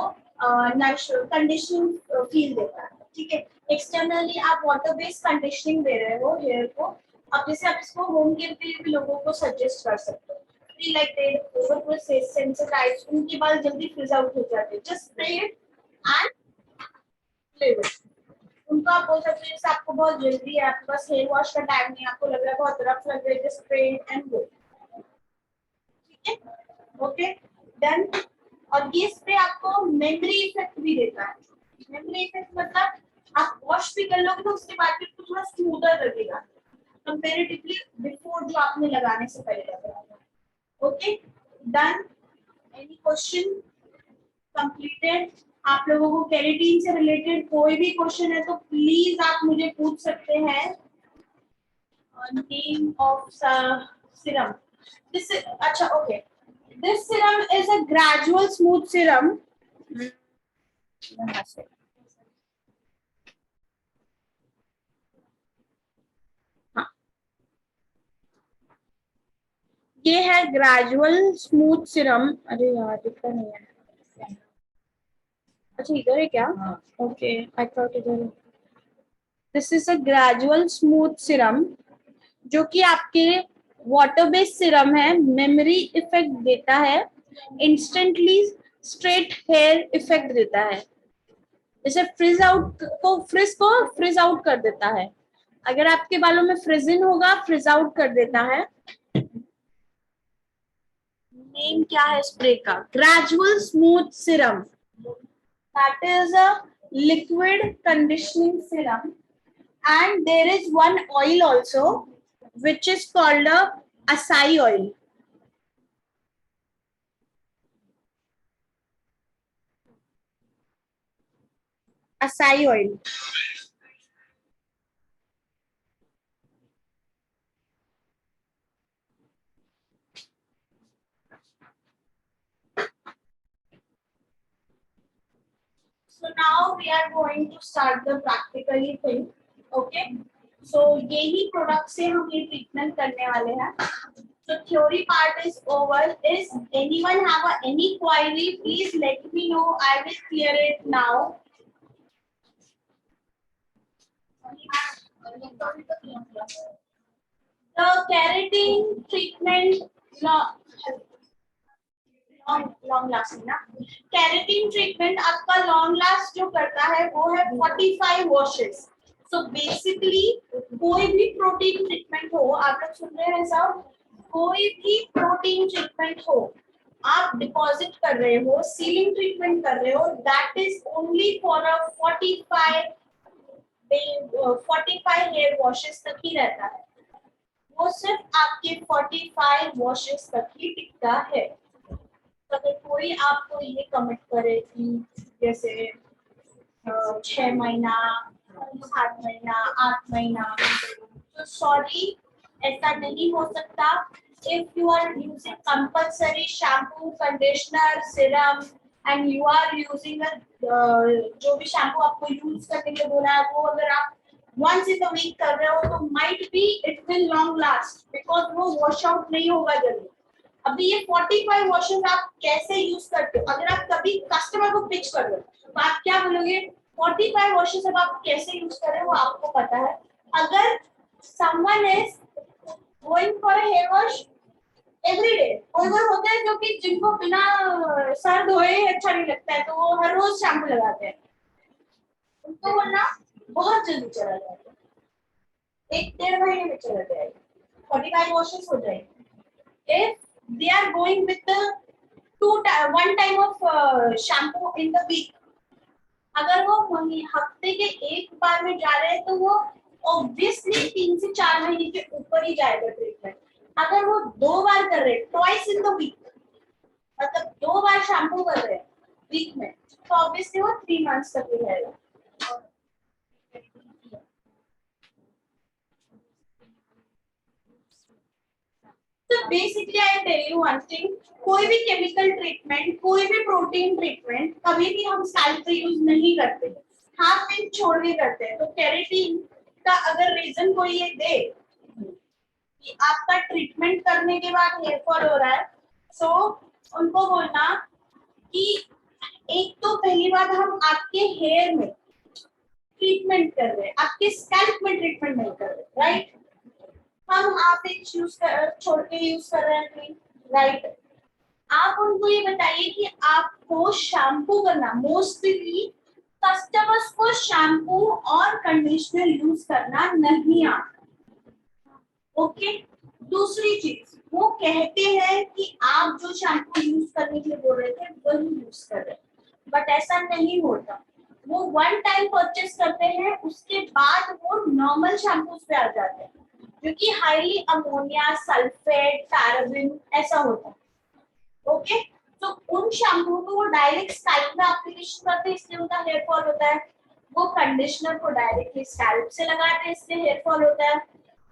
नेचुरल कंडीशनिंग फील देता है। ठीक है, एक्सटर्नली आप वाटर बेस्ड कंडीशनिंग दे रहे हो हेयर को, अब जैसे आप इसको होम केयर के लिए भी लोगों को सजेस्ट कर सकते हो। Like over processed, sensitized, उनके बाल जल्दी फ्रीज आउट हो जाते हैं, just spray it and leave it। उनको आप बोल सकते हैं जैसे आपको बहुत जल्दी है, आपके पास हेयर वॉश का टाइम नहीं, आपको लग रहा है बहुत रफ लग रहा है, just spray it and go। ठीक है, ओके डन। और ये स्प्रे आपको मेमोरी इफेक्ट भी देता है। मेमोरी इफेक्ट मतलब आप वॉश भी कर लोगे तो उसके बाद भी थोड़ा स्मूदर लगेगा कंपैरेटिवली बिफोर जो आपने लगाने से पहले लग रहा था। Okay done, any question completed. आप लोगों को केराटिन से रिलेटेड कोई भी क्वेश्चन है तो प्लीज आप मुझे पूछ सकते हैं। नेम ऑफ सीरम, दिस अच्छा okay, this serum is a gradual smooth serum. ये है ग्रेजुअल स्मूथ सीरम। अरे यार दिखता नहीं है, अच्छा इधर है क्या? ओके, आई थॉट इधर। This is a gradual smooth serum जो कि आपके वाटर बेस्ड सीरम है, मेमोरी इफेक्ट देता है, इंस्टेंटली स्ट्रेट हेयर इफेक्ट देता है, जैसे फ्रिज आउट कर देता है। अगर आपके बालों में फ्रिजिन होगा फ्रिज आउट कर देता है। नेम क्या है स्प्रे का? Gradual smooth serum, that is a liquid conditioning serum and there is one oil also which is called a acai oil. Acai oil. So now we are going to start the practically thing. Okay. So यही product से हम ये treatment करने वाले हैं. So theory part is over. Is anyone have any query? Please let me know. I will clear it now. The keratin treatment. Long lasting ना। Keratin treatment आपका long last जो करता है वो है 45 वॉशेस। सो बेसिकली कोई भी protein treatment हो, आप लोग सुन रहे हैं सब, कोई भी प्रोटीन ट्रीटमेंट हो, आप डिपॉजिट कर रहे हो, सीलिंग ट्रीटमेंट कर रहे हो, that is only for a 45 hair washes तक ही रहता है। वो सिर्फ आपके 45 वॉशेस तक ही टिकता है। तो अगर कोई आपको ये कमिट करे कि जैसे 6 महीना, 7 महीना, 8 महीना, तो सॉरी, ऐसा नहीं हो सकता। If you are using compulsory shampoo, conditioner, serum and you are using जो भी शैम्पू आपको यूज करने के लिए बोला है वो अगर आप once in a week कर रहे हो तो might be it will long last because वो wash out नहीं होगा जल्दी। अभी ये 45 वॉशेस आप कैसे यूज करते हो? अगर आप कभी कस्टमर को पिच कर रहे हो तो आप क्या बोलोगे? 45 वॉशेस अब आप कैसे यूज कर रहे हो आपको पता है। अगर someone is going for a hair wash every day, कोई होते हैं जो कि जिनको बिना सर धोए अच्छा नहीं लगता है तो वो हर रोज शैम्पू लगाते हैं, उनको बोलना बहुत जल्दी चला जाएगा, 1-1.5 महीने में चला जाएगा, 45 वॉशेस हो जाएगी। If they are going with the one time of shampoo in the week, अगर वो हफ्ते के एक बार में जा रहे हैं तो वो ऑब्वियसली 3 से 4 महीने के ऊपर ही जाएगा ट्रीटमेंट। अगर वो 2 बार कर रहे हैं, ट्वाइस इन द वीक, मतलब 2 बार शैम्पू कर रहे हैं वीक में, तो ऑब्वियसली वो 3 मंथ्स तक ही रहेगा। So basically I tell you one thing, कोई भी केमिकल ट्रीटमेंट, कोई भी प्रोटीन ट्रीटमेंट कभी भी हम स्कैल्प पे यूज नहीं करते, हाफ इंच छोड़ के करते हैं। तो केराटिन का अगर रीजन कोई ये दे कि आपका ट्रीटमेंट करने के बाद हेयर फॉल हो रहा है, सो उनको बोलना कि एक तो पहली बात हम आपके हेयर में ट्रीटमेंट कर रहे हैं, आपके स्कैल्प में ट्रीटमेंट नहीं कर रहे, राइट? हम आप एक छोड़ के यूज कर रहे हैं, राइट? आप उनको ये बताइए कि आपको शैम्पू करना, मोस्टली कस्टमर्स को शैम्पू और कंडीशनर यूज करना नहीं आता। ओके, दूसरी चीज, वो कहते हैं कि आप जो शैम्पू यूज करने के लिए बोल रहे थे वही यूज कर रहे हैं, बट ऐसा नहीं होता। वो वन टाइम परचेस करते हैं, उसके बाद वो नॉर्मल शैम्पूज पे आ जाते हैं क्योंकि हाईली अमोनिया, सल्फेट, पैराबिन ऐसा होता है। ओके, तो उन शैम्पू को वो डायरेक्ट स्कैल्प में एप्लीकेशन करते हैं इसलिए उनका हेयर फॉल होता है। वो कंडीशनर को डायरेक्टली स्कैल्प से लगाते हैं इसलिए हेयर फॉल होता है।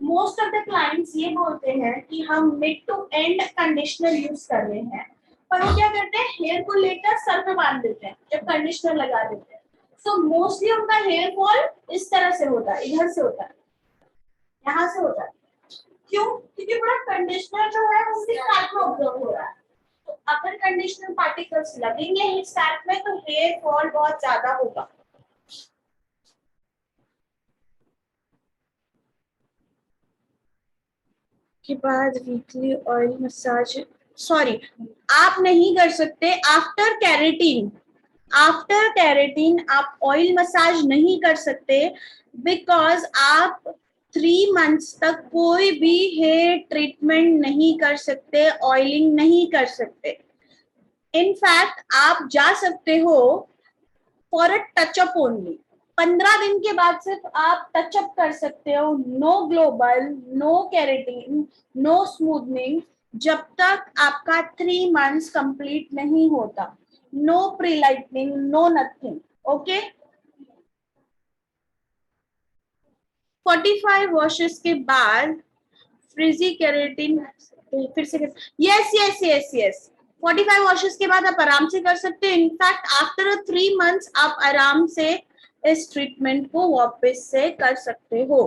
मोस्ट ऑफ द क्लाइंट्स ये बोलते हैं कि हम mid to end conditioner use कर रहे हैं, पर वो क्या करते हैं, हेयर को लेकर सर पे बांध देते हैं जब कंडीशनर लगा देते हैं। सो मोस्टली उनका हेयर फॉल इस तरह से होता है, इधर से होता है, यहाँ से होता है। क्यों? क्योंकि पूरा कंडीशनर जो है वो स्कैल्प में ऑब्जर्व हो रहा है। तो अगर कंडीशनर पार्टिकल्स लगेंगे स्कैल्प में तो हेयर फॉल बहुत ज्यादा होगा। के बाद वीकली ऑयल मसाज, सॉरी आप नहीं कर सकते आफ्टर केराटिन। आफ्टर केराटिन आप ऑयल मसाज नहीं कर सकते बिकॉज आप 3 मंथ्स तक कोई भी हेयर ट्रीटमेंट नहीं कर सकते, ऑयलिंग नहीं कर सकते। इनफैक्ट आप जा सकते हो फॉर अ टचअप ओनली, 15 दिन के बाद सिर्फ आप टचअप कर सकते हो, no global, no keratin, no smoothening, जब तक आपका 3 मंथ्स कंप्लीट नहीं होता, no pre lightening, no nothing. Okay, 45 washes के बाद फ्रिजी केराटिन फिर से, yes yes yes yes, 45 washes के बाद आप आराम से कर सकते हैं। इनफैक्ट आफ्टर 3 मंथ्स आप आराम से इस ट्रीटमेंट को वापस से कर सकते हो।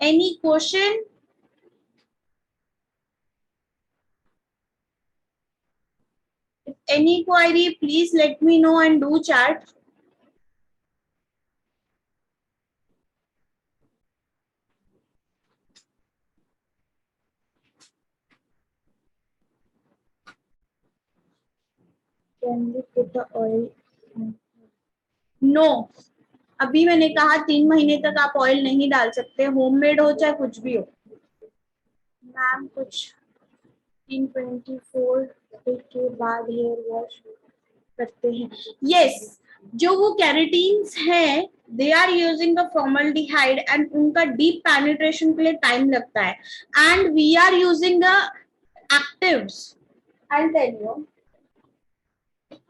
Any question? Any query, please let me know and do chat. Can we put the oil? No, अभी मैंने कहा 3 महीने तक आप ऑयल नहीं डाल सकते, होममेड हो चाहे कुछ भी हो। मैम कुछ 324 के बाद हेयर वॉश करते हैं। यस, जो वो कैरेटीन्स हैं they are using the formaldehyde and उनका डीप पेनिट्रेशन के लिए टाइम लगता है, and we are using the actives. I tell you,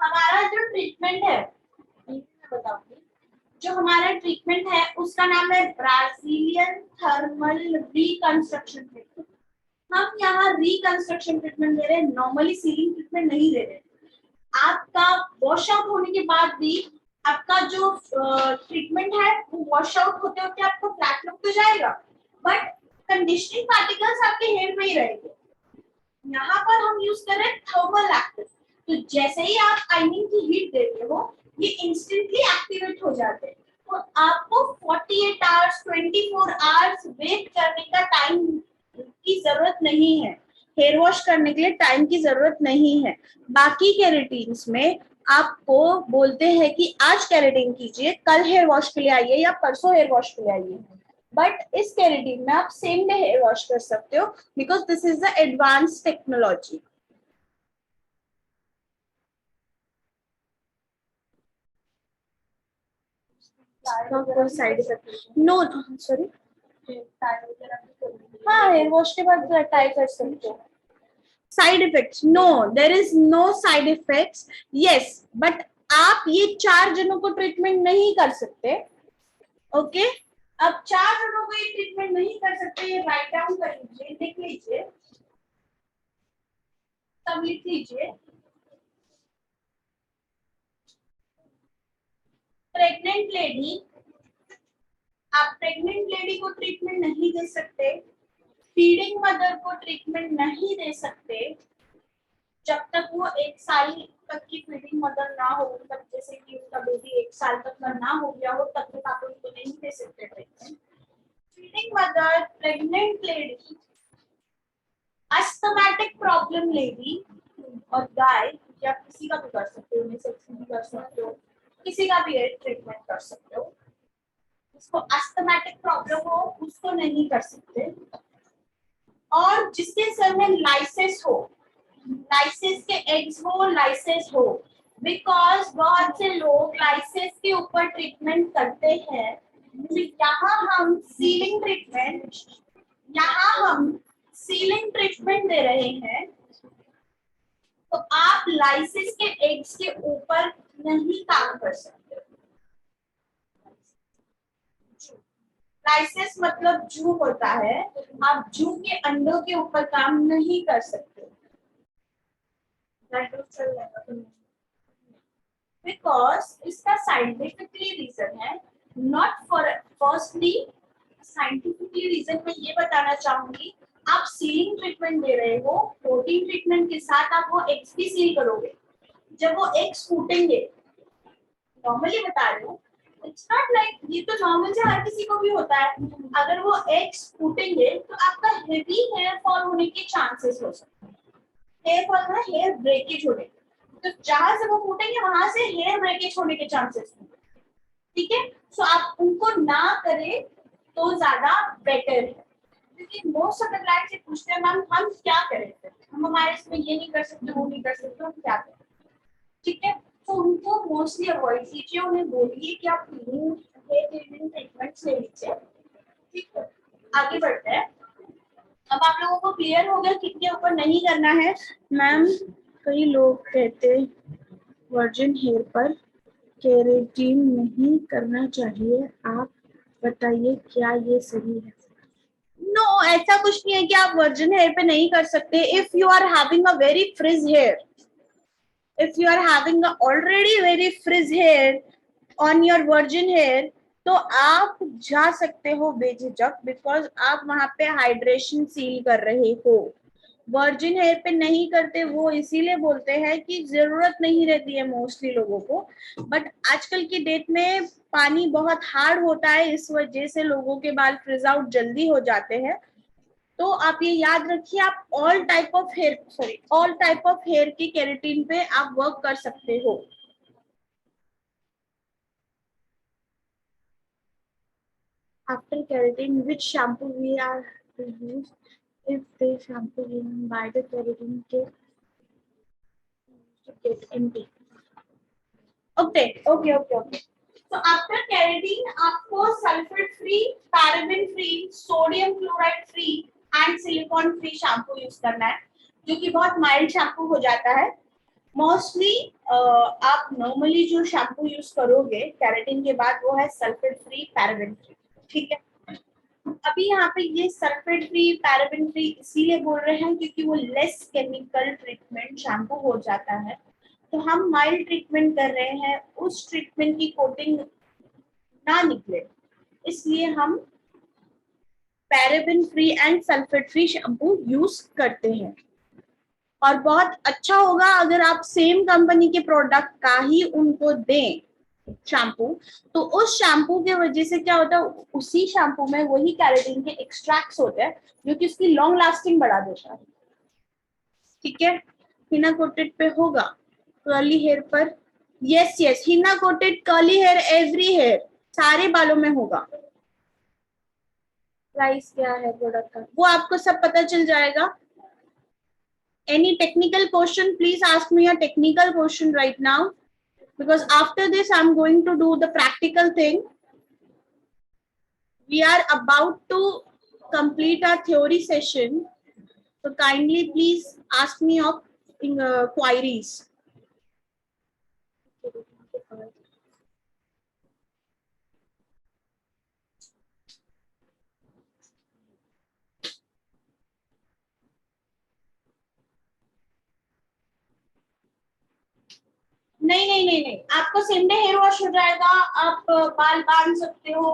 हमारा जो ट्रीटमेंट है, मैं बताऊंगी, जो हमारा ट्रीटमेंट है उसका नाम है ब्राजीलियन थर्मल रिकंस्ट्रक्शन ट्रीटमेंट। हम यहाँ रिकंस्ट्रक्शन ट्रीटमेंट दे रहे हैं, नॉर्मली सीलिंग ट्रीटमेंट नहीं दे रहे। आपका वॉश आउट होने के बाद भी आपका जो ट्रीटमेंट है वो वॉश आउट होते होते आपको फ्लैट लुक तो जाएगा, बट कंडीशनिंग पार्टिकल्स आपके हेयर में ही रहेंगे। यहाँ पर हम यूज कर रहे हैं थर्मल एक्टिव, तो जैसे ही आप आयनिंग की हीट देते हो ये इंस्टेंटली एक्टिवेट हो जाते हैं। तो आपको 48 आवर्स 24 आवर्स वेट करने का टाइम की जरूरत नहीं है, हेयर वॉश करने के लिए टाइम की जरूरत नहीं है। बाकी केराटिन्स में आपको बोलते हैं कि आज केराटिन कीजिए, कल हेयर वॉश के लिए आइए या परसों हेयर वॉश के लिए आइए, बट इस केराटिन में आप सेम डे हेयर वॉश कर सकते हो because this is the advance technology. कोई साइड इफेक्ट नो, सॉरी, हाँ हेयर वॉश के बाद टाई कर सकते हो। Side effects no, there is no side effects. Yes, but आप ये 4 जनों को ट्रीटमेंट नहीं कर सकते। ओके, अब 4 जनों को ये ट्रीटमेंट नहीं कर सकते, ये राइट डाउन कर लीजिए, लिख लीजिए, सब लिख लीजिए। प्रेग्नेंट लेडी, आप प्रेग्नेंट लेडी को ट्रीटमेंट नहीं दे सकते, फीडिंग मदर को ट्रीटमेंट नहीं दे सकते जब तक वो 1 साल तक की फीडिंग मदर ना हो, तब जैसे कि उनका बेबी 1 साल तक का ना हो गया हो, तब तक आप उनको नहीं दे सकते treatment. Feeding mother, pregnant lady, asthmatic problem lady और गाय, या किसी का भी कर सकते हो, यूनिसेक्स भी कर सकते हो, किसी का भी ट्रीटमेंट कर सकते हो। जिसको अस्थमैटिक प्रॉब्लम हो उसको नहीं कर सकते, और जिसके सर में लाइसेस हो, लाइसेस के एग्स हो, लाइसेस हो, बिकॉज बहुत से लोग लाइसेस के ऊपर ट्रीटमेंट करते हैं। तो यहाँ हम सीलिंग ट्रीटमेंट दे रहे हैं, तो आप लाइसेस के एग्स के ऊपर नहीं काम कर सकते। लाइसेस मतलब जू होता है, आप जू के अंडों के ऊपर काम नहीं कर सकते, बिकॉज इसका साइंटिफिकली रीजन है, not for firstly scientifically reason मैं ये बताना चाहूंगी, आप सीलिंग ट्रीटमेंट दे रहे हो, प्रोटीन ट्रीटमेंट के साथ आप वो एग्स भी सील करोगे, जब वो एग्स फूटेंगे, नॉर्मली बता रही हूँ, इट्स नॉट लाइक, ये तो नॉर्मल से हर किसी को भी होता है, अगर वो एग्स फूटेंगे तो आपका हेवी हेयर फॉल होने के चांसेस हो सकते हैं। हेयर फॉल ना, हेयर ब्रेकेज होने, तो जहां से वो फूटेंगे वहां से हेयर ब्रेकेज होने के चांसेस होंगे, ठीक है। सो आप उनको ना करें तो ज्यादा बेटर है, क्योंकि मोस्ट ऑफ द क्लाइंट्स ये पूछते हैं मैम हम क्या करें, हम हमारे इसमें ये नहीं कर सकते, वो नहीं कर सकते, हम क्या करें, ठीक है। तो उनको मोस्टली अवॉइड कीजिए, उन्हें बोलिए कि आप हेयर क्लीनिंग ट्रीटमेंट्स ले लीजिए, ठीक है। आगे बढ़ते हैं, अब आप लोगों को क्लियर हो गया कितने ऊपर नहीं करना है। मैम कई लोग कहते वर्जिन हेयर पर केराटिन नहीं करना चाहिए, आप बताइए क्या ये सही है? नो, ऐसा कुछ नहीं है कि आप वर्जिन हेयर पे नहीं कर सकते। If you are having a very frizz hair, if you are having a already very frizz hair on your virgin hair, तो आप जा सकते हो बेझिझक, बिकॉज आप वहां पे हाइड्रेशन सील कर रहे हो। वर्जिन हेयर पे नहीं करते, वो इसीलिए बोलते हैं कि जरूरत नहीं रहती है मोस्टली लोगों को, बट आजकल की डेट में पानी बहुत हार्ड होता है, इस वजह से लोगों के बाल फ्रिज आउट जल्दी हो जाते हैं। तो आप ये याद रखिए, आप ऑल टाइप ऑफ हेयर के केराटिन पे आप वर्क कर सकते हो। After keratin which shampoo we are to use if the shampoo given by the keratin get empty. Okay. So after keratin, आपको sulphate free, paraben free, sodium chloride free and silicon free shampoo use करना है, जो कि बहुत mild shampoo हो जाता है। Mostly आप नॉर्मली जो शैम्पू यूज करोगे केराटिन के बाद वो है सल्फेट फ्री, पैराबेन फ्री, ठीक है। अभी यहाँ पे ये सल्फेट फ्री, पैराबेन फ्री इसीलिए बोल रहे हैं क्योंकि वो लेस केमिकल ट्रीटमेंट शैम्पू हो जाता है। तो हम माइल्ड ट्रीटमेंट कर रहे हैं, उस ट्रीटमेंट की कोटिंग ना निकले, इसलिए हम paraben free and sulphate free shampoo use करते हैं। और बहुत अच्छा होगा अगर आप सेम कंपनी के प्रोडक्ट का ही उनको दें शैम्पू, तो उस शैम्पू के वजह से क्या होता है, उसी शैम्पू में वही केराटिन के एक्सट्रैक्ट्स होते हैं जो कि उसकी लॉन्ग लास्टिंग बढ़ा देता है, ठीक है। हिना कोटेड पे होगा, कर्ली हेयर पर, yes henna coated curly hair, every hair, सारे बालों में होगा। प्राइस क्या है प्रोडक्ट का वो आपको सब पता चल जाएगा। Any technical question, please ask me a technical question right now, because after this I'm going to do the practical thing. We are about to complete our theory session, so kindly please ask me of queries. नहीं, आपको same day hair wash हो जाएगा, आप बाल बांध सकते हो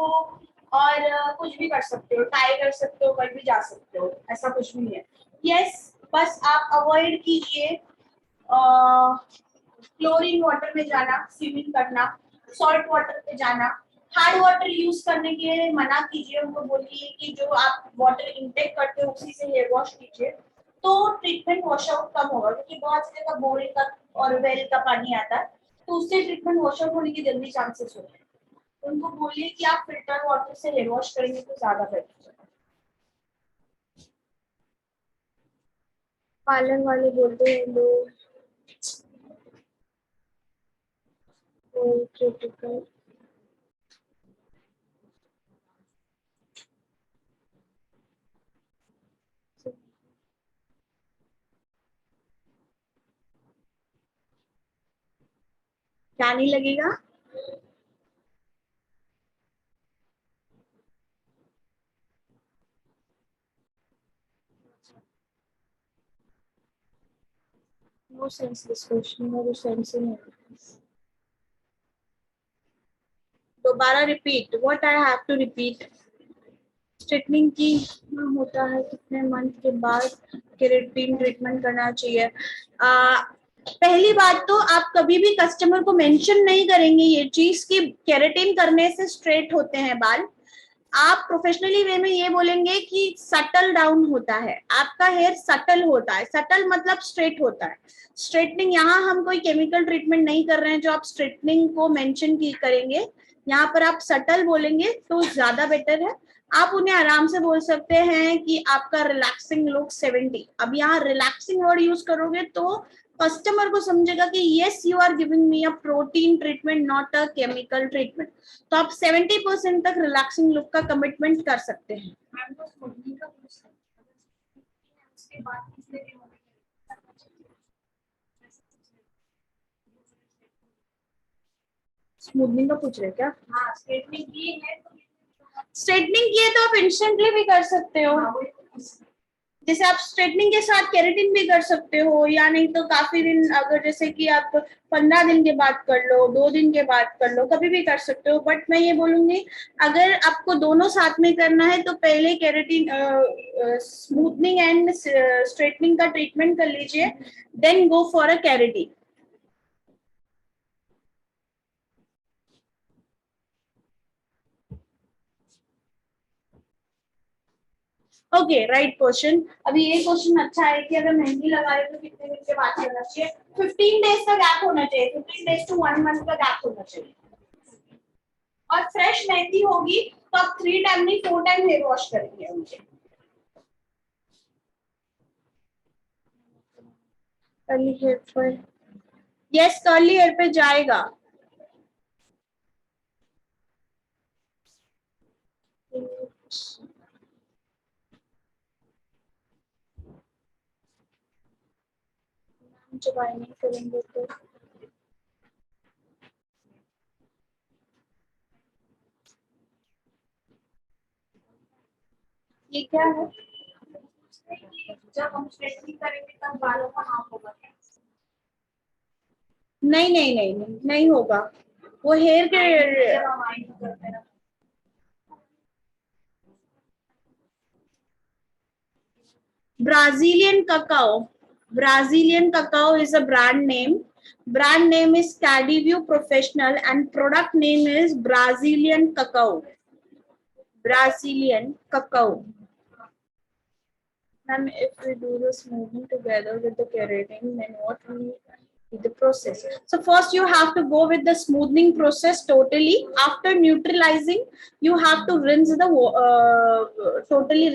और कुछ भी कर सकते हो, टाई कर सकते हो, कहीं भी जा सकते हो, ऐसा कुछ भी है। यस, बस आप अवॉइड कीजिए क्लोरीन वाटर में जाना, स्विमिंग करना, सॉल्ट वाटर पे जाना, हार्ड वाटर यूज करने के लिए मना कीजिए, उनको बोलिए कि जो आप वाटर इनटेक करते हो उसी से हेयर वॉश कीजिए, तो ट्रीटमेंट वॉश आउट कम होगा, क्योंकि बहुत सी जगह बोरिंग का और वेल का पानी आता है, तो उससे ट्रीटमेंट वॉश आउट होने की जल्दी चांसेस होते हैं। उनको बोलिए कि आप फिल्टर वाटर से हेयर वॉश करेंगे तो ज्यादा बेटर है। पार्लर वाले बोलते हैं लोग क्रिटिकल, क्या नहीं लगेगा? No sense this question, no sense in it. दोबारा repeat, what I have to repeat? Straightening की होता है कितने मंथ के बाद केराटिन ट्रीटमेंट करना चाहिए? पहली बात तो आप कभी भी कस्टमर को मेंशन नहीं करेंगे ये चीज कि केराटिन करने से स्ट्रेट होते हैं बाल। आप प्रोफेशनली वे में ये बोलेंगे कि सटल डाउन होता है, आपका हेयर सटल होता है, सटल मतलब स्ट्रेट होता है। स्ट्रेटनिंग, यहाँ हम कोई केमिकल ट्रीटमेंट नहीं कर रहे हैं जो आप स्ट्रेटनिंग को मेंशन की करेंगे, यहाँ पर आप सटल बोलेंगे तो ज्यादा बेटर है। आप उन्हें आराम से बोल सकते हैं कि आपका रिलैक्सिंग लुक 70। अब यहाँ रिलैक्सिंग वर्ड यूज करोगे तो कस्टमर को समझेगा कि yes you are giving me a protein treatment not a chemical treatment. तो आप 70% तक रिलैक्सिंग लुक का कमिटमेंट कर सकते हैं। स्मूथनिंग का पूछ रहे क्या? हाँ, स्ट्रेटनिंग की है तो आप इंस्टेंटली भी कर सकते हो। जैसे आप स्ट्रेटनिंग के साथ केराटिन भी कर सकते हो, या नहीं तो काफी दिन, अगर जैसे कि आप 15 दिन के बाद कर लो, 2 दिन के बाद कर लो, कभी भी कर सकते हो। बट मैं ये बोलूंगी अगर आपको दोनों साथ में करना है तो पहले केराटिन स्मूथनिंग एंड स्ट्रेटनिंग का ट्रीटमेंट कर लीजिए, then go for a keratin. Okay, right question. अभी ये क्वेश्चन अच्छा है कि अगर मेहंदी लगा रहे तो कितने दिन के बाद करना चाहिए? 15 डेज का गैप होना चाहिए, 15 डेज टू 1 मंथ का गैप होना चाहिए। और फ्रेश मेहंदी होगी तो आप 3 टाइम नहीं 4 टाइम हेयर वॉश करेंगे उनके। कर्ली हेयर पर, यस कर्ली हेयर पे जाएगा। जब आई नहीं करेंगे तो ये क्या है? जब हम स्ट्रेटनिंग करेंगे तब बालों का हाफ होगा क्या? नहीं नहीं नहीं नहीं नहीं होगा, वो हेयर के जब हम आइनिंग करते हैं। Brazilian cacao. Brazilian cacao is a brand name. Brand name is Cadivio Professional and product name is Brazilian cacao. Brazilian cacao. Ma'am, if we do the smoothing together with the keratin, then what will be the process? So first you have to go with the smoothing process totally. After neutralizing, you have to rinse the totally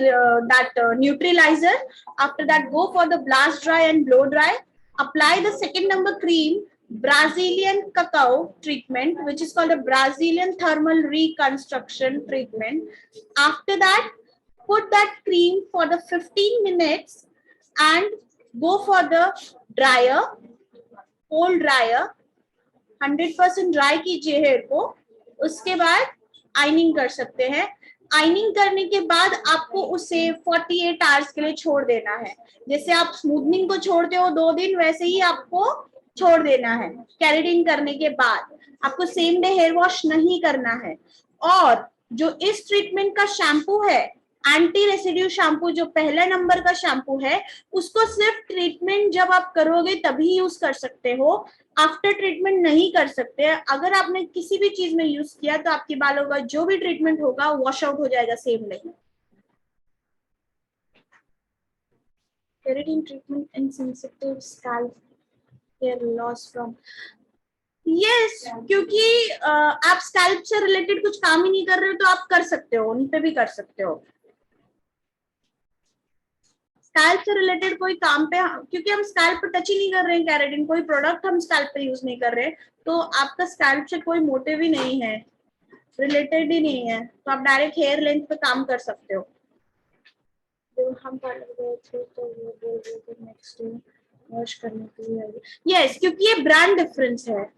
that neutralizer. After that, go for the blast dry and blow dry. Apply the second number cream, Brazilian cacao treatment, which is called a Brazilian thermal reconstruction treatment. After that, put that cream for the 15 minutes and go for the dryer, cold dryer, 100% dry कीजिए hair को। उसके बाद ironing कर सकते हैं। Ironing करने के बाद आपको उसे 48 आवर्स के लिए छोड़ देना है। जैसे आप स्मूथनिंग को छोड़ते हो 2 दिन, वैसे ही आपको छोड़ देना है। केराटिन करने के बाद आपको सेम डे हेयर वॉश नहीं करना है। और जो इस ट्रीटमेंट का शैम्पू है, एंटी रेसिड्यू शैम्पू, जो पहला नंबर का शैम्पू है, उसको सिर्फ ट्रीटमेंट जब आप करोगे तभी यूज कर सकते हो, आफ्टर ट्रीटमेंट नहीं कर सकते। अगर आपने किसी भी चीज में यूज किया तो आपके बालों का जो भी ट्रीटमेंट होगा वॉश आउट हो जाएगा, सेम नहीं। Keratin treatment in sensitive scalp hair loss from, yes, क्योंकि आप स्कैल्प से रिलेटेड कुछ काम ही नहीं कर रहे हो तो आप कर सकते हो, उन पे भी कर सकते हो। स्कैल्प से रिलेटेड कोई काम पे, क्योंकि हम स्कैल्प पे टच ही नहीं कर रहे हैं केराटिन, कोई प्रोडक्ट हम स्कैल्प पे यूज नहीं कर रहे, तो आपका स्कैल्प से कोई मोटिव ही नहीं है, रिलेटेड ही नहीं है, तो आप डायरेक्ट हेयर लेंथ पे काम कर सकते हो। तो हम पार्लर गए थे तो वो बोल रहे थे नेक्स्ट डे वॉश करने के लिए, यस, क्योंकि ये ब्रांड डिफरेंस है।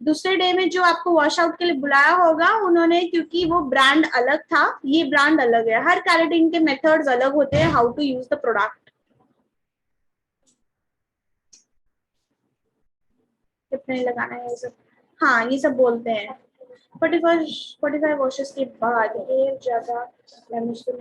दूसरे डे में जो आपको वॉश आउट के लिए बुलाया होगा उन्होंने, क्योंकि वो ब्रांड अलग था, ये ब्रांड अलग है। हर केराटिन के मेथड्स अलग होते हैं, how to use the product. कितने लगाना है ये सब, हाँ ये सब बोलते हैं। 45 वॉशेस के बाद हेयर ज्यादा डैमेज तो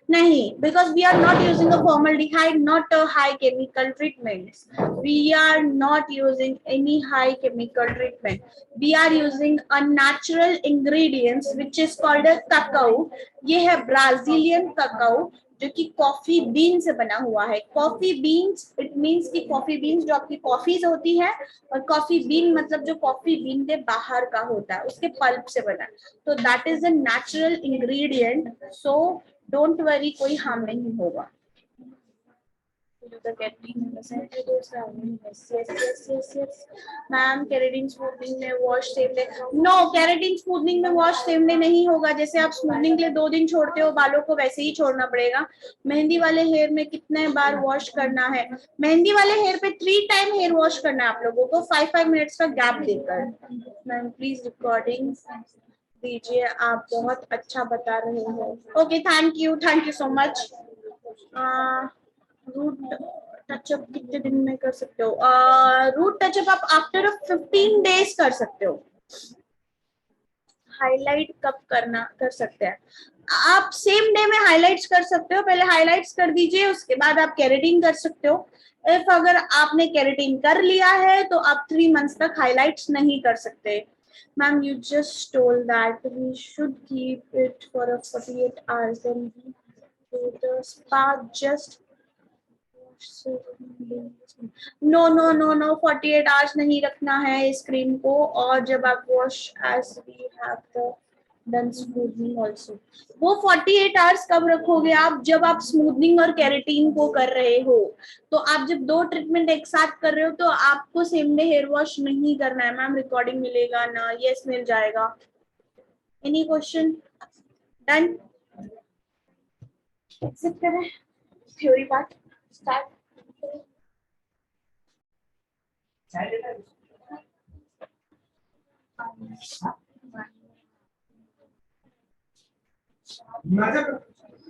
नहीं, because we are not using a formaldehyde, not a high chemical treatments. We are not using any high chemical treatment. We are using a natural ingredients which is called a cacao. ये है Brazilian cacao जो कि coffee bean से बना हुआ है। Coffee beans, it means कि coffee beans जो आपकी कॉफीज होती है, और कॉफी बीन मतलब जो कॉफी बीन के बाहर का होता है, उसके पल्प से बना। तो that is a natural ingredient, so don't worry, कोई हार्म नहीं होगा। मैम केराटिन स्मूथनिंग में wash same day, no, keratin smoothening में वॉश सेम डे नहीं होगा। जैसे आप स्मूथनिंग के लिए 2 दिन छोड़ते हो, बालों को वैसे ही छोड़ना पड़ेगा। मेहंदी वाले हेयर में कितने बार वॉश करना है? मेहंदी वाले हेयर पे 3 टाइम हेयर वॉश करना है आप लोगों को, 5 मिनट्स का गैप देकर। मैम प्लीज रिकॉर्डिंग दीजिए, आप बहुत अच्छा बता रहे हो। Okay, thank you so much. Root touch up कितने दिन में कर सकते हो? रूट टचअप आप आफ्टर 15 डेज कर सकते हो। हाईलाइट कब कर सकते हैं आप? सेम डे में हाईलाइट्स कर सकते हो। पहले हाईलाइट्स कर दीजिए, उसके बाद आप केराटिन कर सकते हो। इफ अगर आपने केराटिन कर लिया है तो आप 3 मंथ्स तक हाईलाइट्स नहीं कर सकते। Ma'am you just told that we should keep it for 48 hours, then to the spa just no no no no 48 hours नहीं रखना है इस क्रीम को. और जब आप wash as we have the done smoothening also. वो 48 आवर्स कब रखोगे आप? जब आप स्मूथनिंग और केराटिन को कर रहे हो. तो आप जब दो ट्रीटमेंट एक साथ कर रहे हो तो आपको सेम डे हेयर वॉश नहीं करना है. मैम रिकॉर्डिंग मिलेगा ना? यस मिल जाएगा. Any question? डन. एक्सेप्ट करें थ्योरी पार्ट स्टार्ट.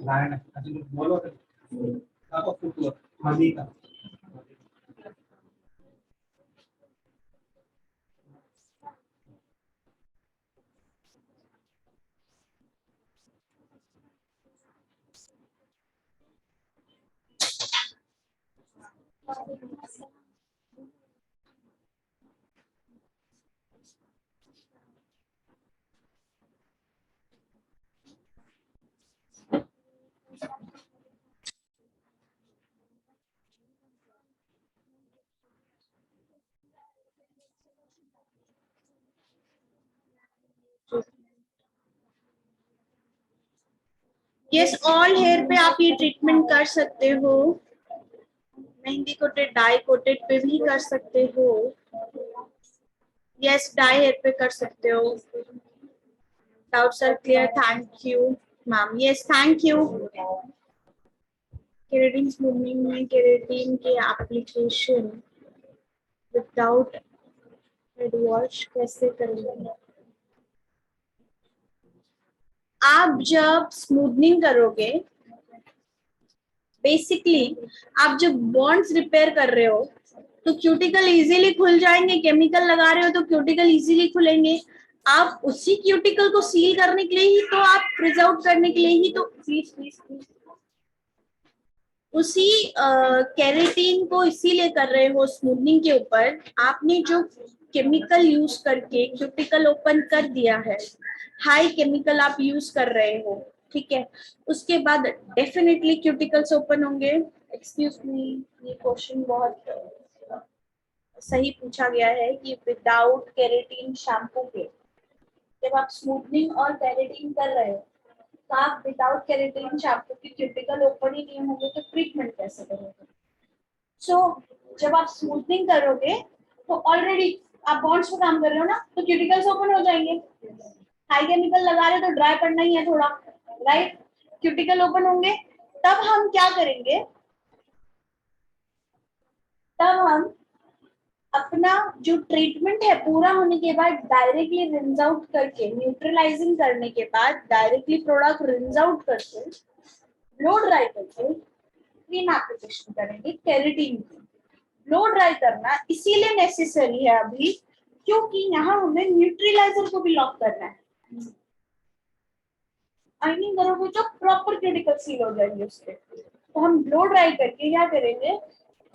नाही अजून बोलवत दाखव फोटो मध्ये का यस ऑल हेयर पे आप ये ट्रीटमेंट कर सकते हो. मेहंदी कोटेड डाई कोटेड पे भी कर सकते हो. यस डाई हेयर पे कर सकते हो. Doubts are clear. Thank you ma'am. Yes thank you. Keratin smoothening में केराटिन के एप्लीकेशन विदाउट हेड वॉश कैसे करेंगे? आप जब स्मूथनिंग करोगे बेसिकली आप जब बॉन्ड्स रिपेयर कर रहे हो तो क्यूटिकल इजीली खुल जाएंगे. केमिकल लगा रहे हो तो क्यूटिकल इजीली खुलेंगे. आप उसी क्यूटिकल को सील करने के लिए ही तो आप प्रिजर्व करने के लिए ही तो प्लीज उसी केराटिन को इसीलिए कर रहे हो स्मूथनिंग के ऊपर. आपने जो केमिकल यूज करके क्यूटिकल ओपन कर दिया है, हाई केमिकल आप यूज कर रहे हो, ठीक है. उसके बाद डेफिनेटली क्यूटिकल्स ओपन होंगे. एक्सक्यूज मी, ये क्वेश्चन बहुत सही पूछा गया है कि विदाउट केराटिन शैम्पू के जब आप स्मूथनिंग और केराटिन कर रहे हो तो आप विदाउट केराटिन शैम्पू की क्यूटिकल ओपन ही नहीं होंगे तो ट्रीटमेंट कैसे करोगे? सो जब आप स्मूथनिंग करोगे तो ऑलरेडी आप बॉन्ड्स पे काम कर रहे हो ना, तो क्यूटिकल्स ओपन हो जाएंगे. हाई केमिकल लगा रहे हो तो ड्राई पड़ना ही है थोड़ा, राइट. क्यूटिकल ओपन होंगे. तब हम क्या करेंगे? तब हम अपना जो ट्रीटमेंट है पूरा होने के बाद डायरेक्टली रिंस आउट करके न्यूट्रलाइजिंग करने के बाद डायरेक्टली प्रोडक्ट रिंस आउट करके ब्लो ड्राई करके क्रीम एप्लीकेशन करेंगे केराटिन की. ब्लो ड्राई करना इसीलिए नेसेसरी है अभी क्योंकि यहाँ हमें न्यूट्रलाइजर को भी लॉक करना है. आइनिंग करोगे तो प्रॉपर क्यूटिकल सील हो जाएगी उसके. तो हम ब्लो ड्राई करके क्या करेंगे?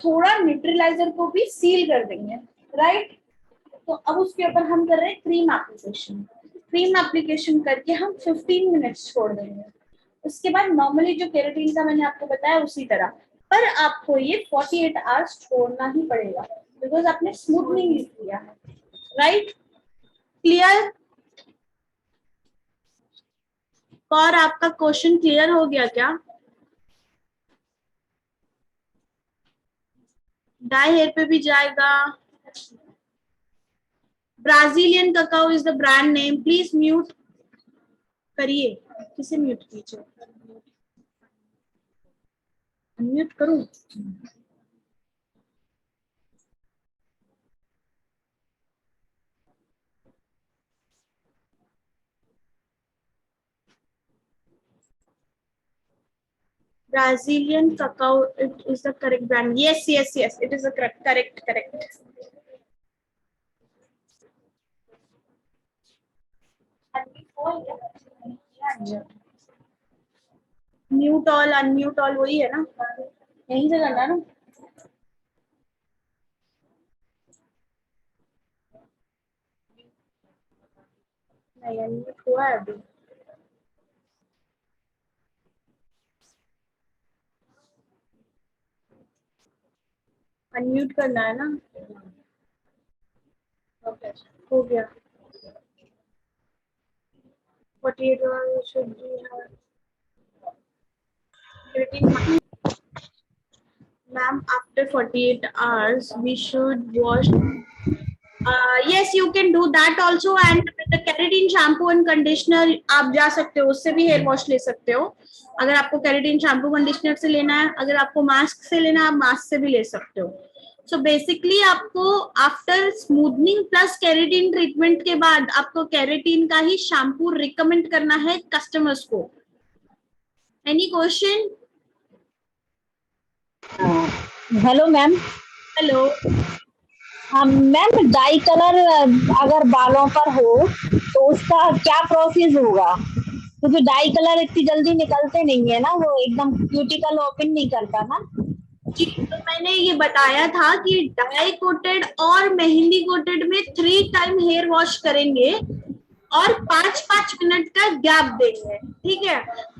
थोड़ा न्यूट्रलाइजर को भी सील कर देंगे, राइट. तो अब उसके ऊपर हम कर रहे हैं क्रीम एप्लीकेशन. क्रीम एप्लीकेशन करके हम 15 मिनट्स छोड़ देंगे. उसके बाद नॉर्मली जो केराटिन का मैंने आपको बताया उसी तरह, पर आपको ये 48 आवर्स छोड़ना ही पड़ेगा बिकॉज आपने स्मूथनिंग किया है, राइट. क्लियर? और आपका क्वेश्चन क्लियर हो गया क्या? डाई हेयर पे भी जाएगा. Brazilian cacao is the brand name. Please mute करिए. किसे म्यूट कीजिए? अनम्यूट करूं? Brazilian cacao, it is the correct brand. Yes, yes, yes, it is the correct. Mute all unmute all वही है ना, यहीं से करना ना. नहीं अनम्यूट हुआ है अभी. अनम्यूट करना है ना। ओके, हो गया। 48 hours should be ma'am, after 48 hours we should wash. Yes, you can do that also, and the keratin shampoo and conditioner आप जा सकते हो, उससे भी हेयर वॉश ले सकते हो। अगर आपको keratin shampoo conditioner से लेना है, अगर आपको मास्क से लेना है, आप मास्क से भी ले सकते हो। So basically आपको after smoothening plus keratin treatment के बाद आपको केराटिन का ही शैम्पू रिकमेंड करना है कस्टमर्स को। Any question? Hello ma'am. Hello. हाँ मैम, डाई कलर अगर बालों पर हो तो उसका क्या प्रोसेस होगा? क्योंकि डाई कलर इतनी जल्दी निकलते नहीं है ना, वो एकदम क्यूटिकल ओपन नहीं करता ना। जी, तो मैंने ये बताया था कि डाई कोटेड और मेहंदी कोटेड में 3 टाइम हेयर वॉश करेंगे और 5-5 मिनट का गैप देंगे, ठीक है।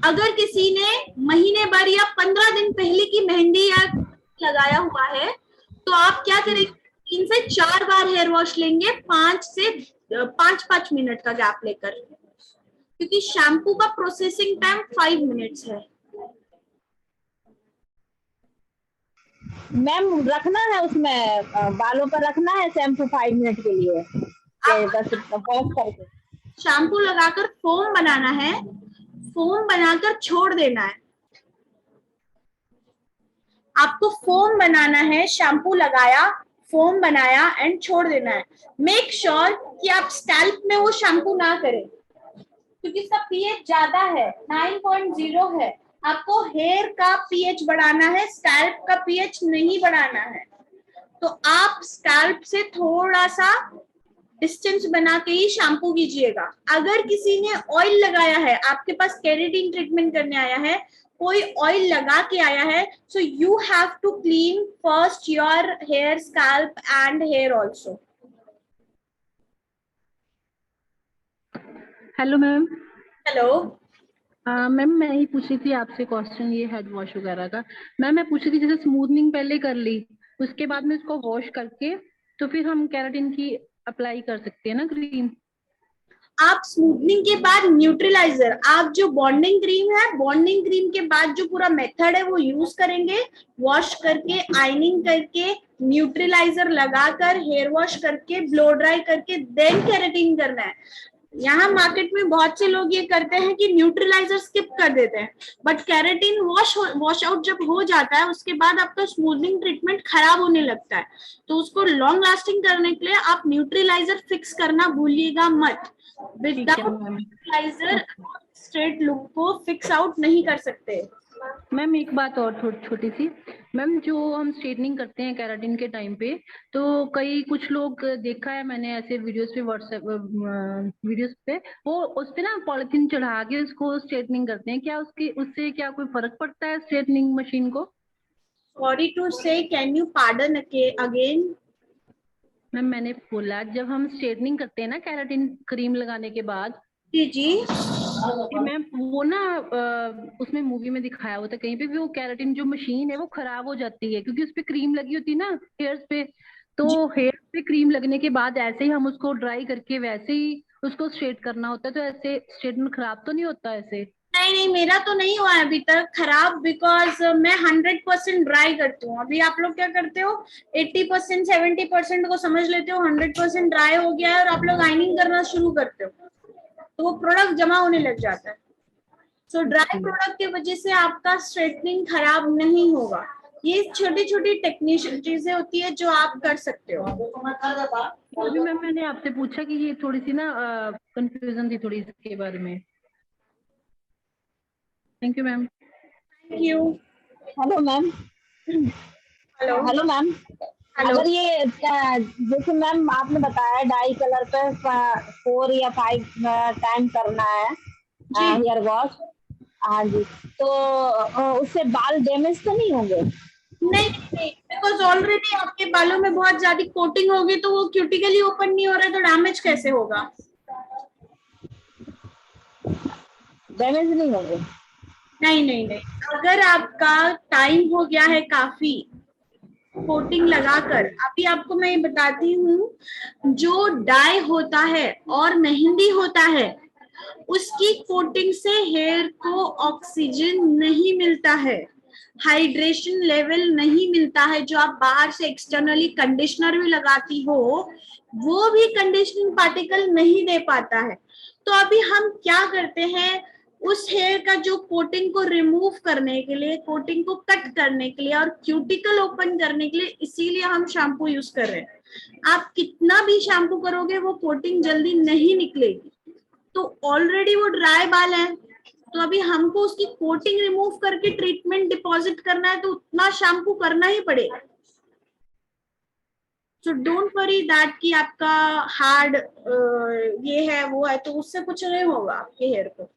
अगर किसी ने महीने भर या 15 दिन पहले की मेहंदी या लगाया हुआ है तो आप क्या करेंगे, 3 से 4 बार हेयर वॉश लेंगे 5 मिनट का गैप लेकर, क्योंकि शैम्पू का प्रोसेसिंग टाइम 5 मिनट्स है। मैम रखना है उसमें बालों पर रखना है शैम्पू 5 मिनट के लिए, बस वॉश करके शैम्पू लगाकर फोम बनाना है, फोम बनाकर छोड़ देना है। आपको फोम बनाना है, शैम्पू लगाया, फोम बनाया एंड छोड़ देना है। मेक श्योर कि आप स्कैल्प में वो शैम्पू ना करें, क्योंकि इसका पीएच ज्यादा है, 9.0 है। आपको हेयर का पीएच बढ़ाना है, स्कैल्प का पीएच नहीं बढ़ाना है। तो आप स्कैल्प से थोड़ा सा डिस्टेंस बना के ही शैम्पू कीजिएगा। अगर किसी ने ऑयल लगाया है, आपके पास केराटिन ट्रीटमेंट करने आया है, कोई ऑयल लगा के आया है, so you have to clean first your hair, scalp and hair also. Hello ma'am. Hello ma'am मैं ही पूछ रही थी आपसे क्वेश्चन, ये हेड वॉश वगैरह का। मैम मैं पूछ रही थी, जैसे स्मूथनिंग पहले कर ली, उसके बाद में इसको वॉश करके तो फिर हम केराटिन की अप्लाई कर सकते हैं ना क्रीम? आप स्मूथनिंग के बाद न्यूट्रलाइजर, आप जो बॉन्डिंग क्रीम है, बॉन्डिंग क्रीम के बाद जो पूरा मेथड है वो यूज करेंगे। वॉश करके, आयनिंग करके, न्यूट्रलाइजर लगाकर, हेयर वॉश करके, ब्लो ड्राई करके देन केराटिन करना है। यहाँ मार्केट में बहुत से लोग ये करते हैं कि न्यूट्रलाइजर स्किप कर देते हैं, बट केराटिन वॉश आउट जब हो जाता है उसके बाद आपका स्मूथनिंग ट्रीटमेंट खराब होने लगता है। तो उसको लॉन्ग लास्टिंग करने के लिए आप न्यूट्रलाइजर फिक्स करना भूलिएगा मत। विदाउट न्यूट्रलाइजर स्ट्रेट लुक को फिक्स आउट नहीं कर सकते। मैम एक बात और छोटी सी, मैम जो हम स्ट्रेटनिंग करते हैं केराटिन के टाइम पे, तो कई कुछ लोग देखा है मैंने ऐसे वीडियोस पे, व्हाट्सएप वीडियोस पे, वो उस पे ना पॉलिथीन चढ़ा के उसको स्ट्रेटनिंग करते हैं। क्या उससे क्या कोई फर्क पड़ता है स्ट्रेटनिंग मशीन को? सॉरी टू से, can you pardon again? Ma'am मैंने बोला जब हम स्ट्रेटनिंग करते हैं ना केराटिन क्रीम लगाने के बाद, जी जी मैम वो ना उसमें मूवी में दिखाया होता है कहीं पे भी, वो केराटिन जो मशीन है वो खराब हो जाती है क्योंकि उस पे क्रीम लगी होती है ना हेयर्स पे। तो हेयर पे क्रीम लगने के बाद ऐसे ही हम उसको ड्राई करके वैसे ही उसको स्ट्रेट करना होता है, तो ऐसे स्ट्रेटमेंट खराब तो नहीं होता ऐसे? नहीं नहीं, मेरा तो नहीं हुआ है अभी तक खराब, बिकॉज मैं 100% ड्राई करती हूँ। अभी आप लोग क्या करते हो, 80% 70% को समझ लेते हो, 100% ड्राई हो गया है और आप लोग आइनिंग करना शुरू करते हो, तो वो प्रोडक्ट जमा होने लग जाता है। सो ड्राई प्रोडक्ट की वजह से आपका स्ट्रेटनिंग खराब नहीं होगा। ये छोटी छोटी टेक्निशियन चीजें होती है जो आप कर सकते हो। अभी मैम मैंने आपसे पूछा कि ये थोड़ी सी ना कंफ्यूजन थी थोड़ी इसके बारे में। Thank you ma'am. Thank you. Hello ma'am. Hello hello ma'am, hello. अगर ये जैसे मैम आपने बताया डाई कलर पे 4 या 5 टाइम करना है हेयर वॉश, हाँ जी, तो उससे बाल डैमेज तो नहीं होंगे? नहीं नहीं, बिकॉज ऑलरेडी आपके बालों में बहुत ज्यादा कोटिंग होगी, तो वो क्यूटिकली ओपन नहीं हो रहा है, तो डैमेज कैसे होगा? डैमेज नहीं होंगे? नहीं नहीं नहीं, अगर आपका टाइम हो गया है काफी, कोटिंग लगाकर, अभी आपको मैं ये बताती हूँ, जो डाई होता है और मेहंदी होता है उसकी कोटिंग से हेयर को ऑक्सीजन नहीं मिलता है, हाइड्रेशन लेवल नहीं मिलता है। जो आप बाहर से एक्सटर्नली कंडीशनर भी लगाती हो वो भी कंडीशनिंग पार्टिकल नहीं दे पाता है। तो अभी हम क्या करते हैं, उस हेयर का जो कोटिंग को रिमूव करने के लिए, कोटिंग को कट करने के लिए और क्यूटिकल ओपन करने के लिए, इसीलिए हम शैम्पू यूज कर रहे हैं। आप कितना भी शैम्पू करोगे वो कोटिंग जल्दी नहीं निकलेगी। तो ऑलरेडी वो ड्राई बाल है, तो अभी हमको उसकी कोटिंग रिमूव करके ट्रीटमेंट डिपॉजिट करना है, तो उतना शैम्पू करना ही पड़ेगा। सो डोंट वरी दैट कि आपका हार्ड ये है वो है, तो उससे कुछ नहीं होगा आपके हेयर को।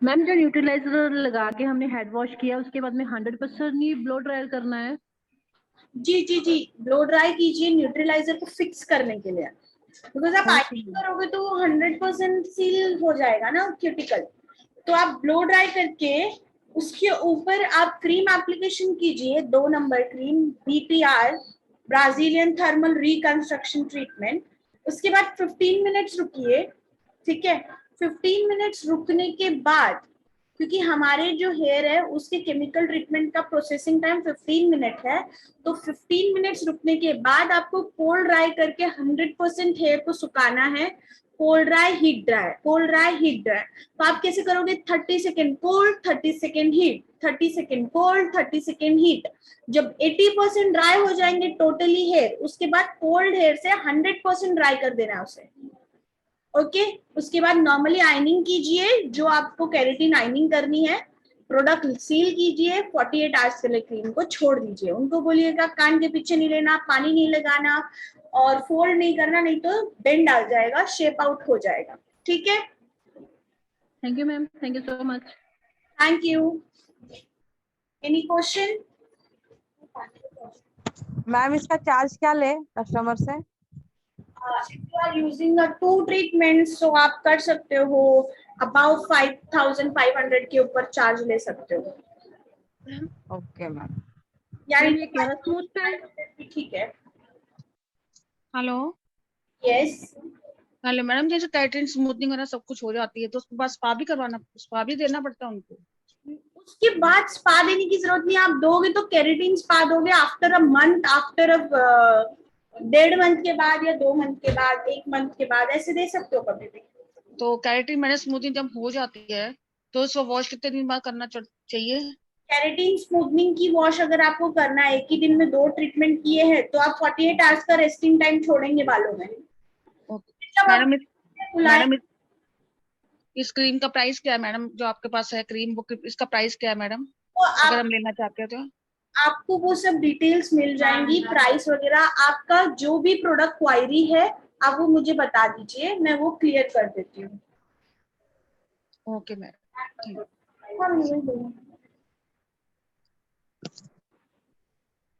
मैम जो न्यूट्रलाइजर लगा के हमने हेड वॉश किया उसके बाद में 100% नहीं ब्लो ड्राई करना है? जी जी जी, ब्लो ड्राई कीजिए न्यूट्रलाइजर को फिक्स करने के लिए, बिकॉज आप आइनिंग करोगे तो 100% सील हो जाएगा ना क्यूटिकल। तो आप ब्लो ड्राई करके उसके ऊपर आप क्रीम एप्लीकेशन कीजिए, 2 number cream BTR, Brazilian thermal reconstruction treatment. उसके बाद 15 मिनट्स रुकिए, ठीक है। 15 मिनट्स रुकने के बाद, क्योंकि हमारे जो हेयर है उसके केमिकल ट्रीटमेंट का प्रोसेसिंग टाइम 15 मिनट है, तो 15 मिनट्स रुकने के बाद आपको कोल्ड ड्राई करके 100% हेयर को सुखाना है। Cold dry heat dry, cold dry heat dry. तो आप कैसे करोगे, 30 second cold, 30 second heat, 30 second cold, 30 second heat. जब 80% ड्राई हो जाएंगे टोटली हेयर, उसके बाद कोल्ड हेयर से 100% ड्राई कर देना है उसे। ओके, उसके बाद नॉर्मली आइनिंग कीजिए, जो आपको केराटिन आइनिंग करनी है, प्रोडक्ट सील कीजिए, 48 आवर्स के लिए क्रीम को छोड़ दीजिए। उनको बोलिएगा कान के पीछे नहीं लेना, पानी नहीं लगाना और फोल्ड नहीं करना, नहीं तो बेंड आ जाएगा, शेप आउट हो जाएगा। ठीक है, thank you ma'am, thank you so much. Thank you. Any question? Ma'am इसका चार्ज क्या ले कस्टमर से? if you are using a 2 treatments, so आप कर सकते हो about 5500 के ऊपर चार्ज ले सकते हो। Okay ma'am. यानी ये केरा स्मूथ पे ठीक है। हेलो यस, हेलो मैडम, जैसे केराटिन स्मूथनिंग वगैरह सब कुछ हो जाती है तो उसके बाद स्पा भी करवाना, स्पा भी देना पड़ता है उनको? उसके बाद स्पा देने की जरूरत नहीं, आप दोगे तो केराटिन स्पा दोगे after a month, after a 1.5 month के बाद या 2 मंथ के बाद, 1 मंथ के बाद, ऐसे दे सकते हो कभी भी। तो केराटिन मैंने स्मूथनिंग जब हो जाती है तो उसको वॉश कितने दिन बाद करना चाहिए? केराटिन स्मूथनिंग की वॉश अगर आपको करना है, एक ही दिन में 2 ट्रीटमेंट किए हैं, तो आप 48 आवर्स का रेस्टिंग टाइम छोड़ेंगे बालों में। मैडम इस क्रीम का प्राइस क्या है मैडम, जो आपके पास है क्रीम, वो इसका प्राइस क्या है मैडम, तो अगर हम लेना चाहते हैं तो? आपको वो सब डिटेल्स मिल जाएंगी, प्राइस वगैरह। आपका जो भी प्रोडक्ट क्वायरी है आप वो मुझे बता दीजिए, मैं वो क्लियर कर देती हूँ। Okay madam.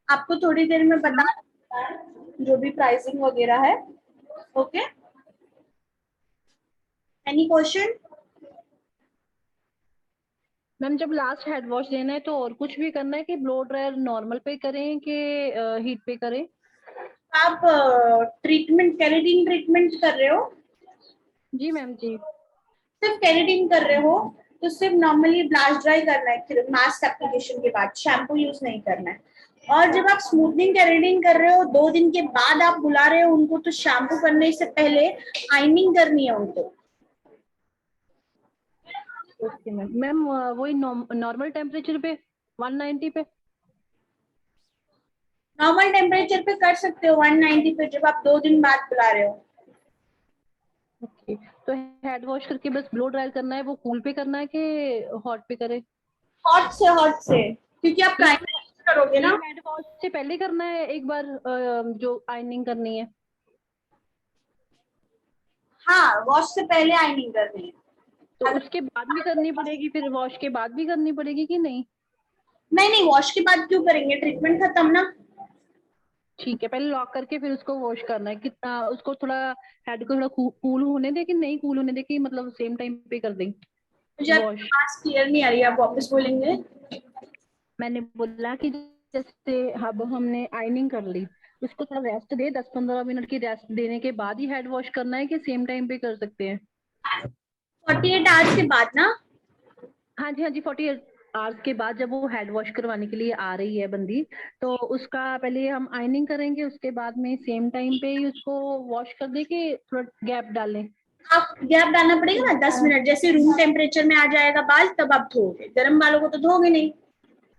आपको थोड़ी देर में बता जो भी प्राइसिंग वगैरह है। Okay, any question? मैम जब लास्ट हेड वॉश देना है तो और कुछ भी करना है कि ब्लो ड्रायर नॉर्मल पे करें कि हीट पे करें? आप ट्रीटमेंट केराटिन ट्रीटमेंट कर रहे हो? जी मैम जी। सिर्फ केराटिन कर रहे हो तो सिर्फ नॉर्मली ब्लास्ट ड्राई करना है, फिर मास्क एप्लीकेशन के बाद शैम्पू यूज नहीं करना है। और जब आप स्मूथनिंग केराटिन कर रहे हो 2 दिन के बाद आप बुला रहे हो उनको, तो शैम्पू करने से पहले आइनिंग करनी है उनको। Okay ma'am. मैम वही नॉर्मल टेम्परेचर पे 190 पे? नॉर्मल टेम्परेचर पे कर सकते हो 190 पे, जब आप 2 दिन बाद बुला रहे हो। ओके, तो हेड वॉश करके बस ब्लो ड्राई करना है, वो कूल पे करना है कि हॉट पे करें? हॉट से, क्योंकि आप प्राइमरी करोगे ना। हेड वॉश से पहले करना है एक बार जो आयनिंग करनी है? हाँ, वॉश से पहले आइनिंग करनी है। तो उसके बाद भी करनी पड़ेगी, फिर वॉश के बाद भी करनी पड़ेगी कि नहीं? नहीं, वॉश के बाद क्यों करेंगे, ट्रीटमेंट खत्म ना। ठीक है, पहले लॉक करके फिर उसको वॉश करना है। कितना उसको थोड़ा हेड को थोड़ा कूल होने दे कि नहीं कूल होने दे कि मतलब सेम टाइम पे कर दें? मुझे आपकी वॉश। बात क्लियर नहीं आ रही, आप वापस बोलेंगे? मैंने बोला कि जैसे अब हमने आयनिंग कर ली, उसको थोड़ा रेस्ट दे, 10-15 मिनट की रेस्ट देने के बाद ही हेड वॉश करना है कि सेम टाइम पे कर सकते हैं? 48 आवर्स के बाद ना? हाँ जी, हाँ जी, 48 आवर्स के बाद जब वो हेड वॉश करवाने के लिए आ रही है बंदी, तो उसका पहले हम आयनिंग करेंगे, उसके बाद में सेम टाइम पे ही उसको वॉश कर दे के थोड़ा गैप डालें? आप गैप डालना पड़ेगा ना 10 मिनट, जैसे रूम टेम्परेचर में आ जाएगा बाल तब आप धोगे, गर्म बालों को तो धोगे नहीं।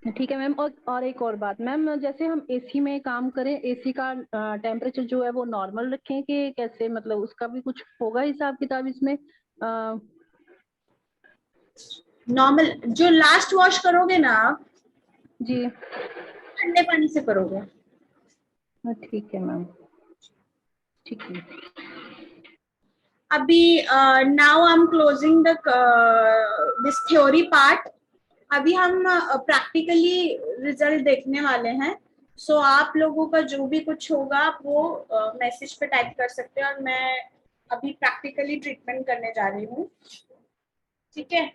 ठीक है मैम। और एक और बात मैम, जैसे हम एसी में काम करें, एसी का टेम्परेचर जो है वो नॉर्मल रखें कि कैसे, मतलब उसका भी कुछ होगा हिसाब किताब इसमें? नॉर्मल जो लास्ट वॉश करोगे ना आप, जी। ठंडे पानी से करोगे। ठीक है मैम, ठीक है। अभी now I am closing the this theory part. अभी हम प्रैक्टिकली रिजल्ट देखने वाले हैं। सो आप लोगों का जो भी कुछ होगा वो मैसेज पे टाइप कर सकते हैं, और मैं अभी प्रैक्टिकली ट्रीटमेंट करने जा रही हूँ। ठीक है,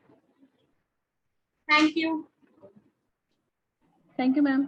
thank you. Thank you ma'am.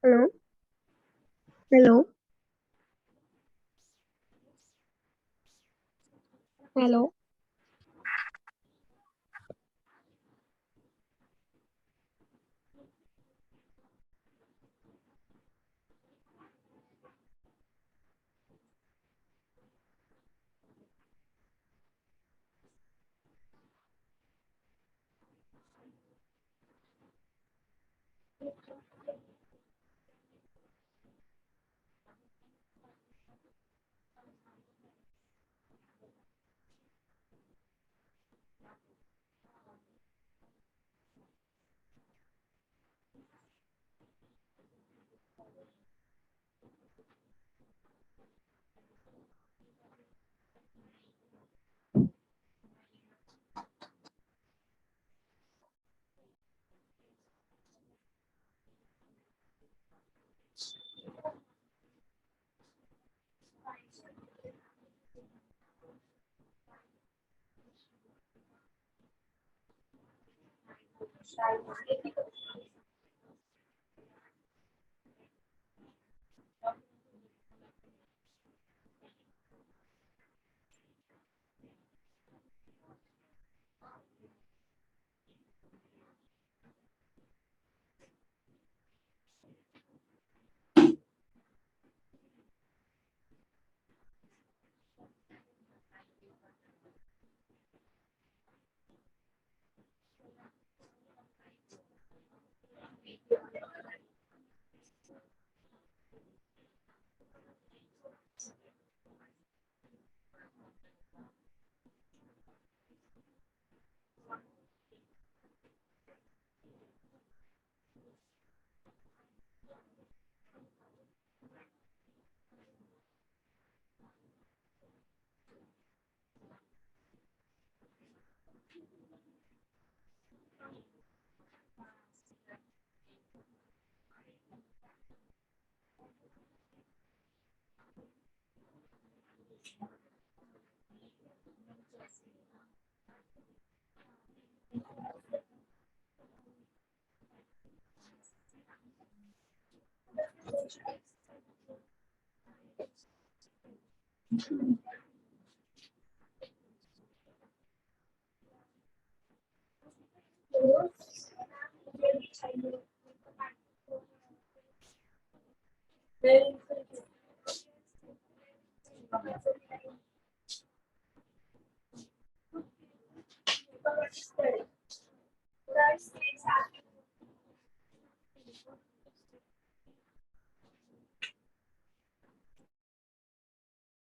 Hello. Hello. Hello. Then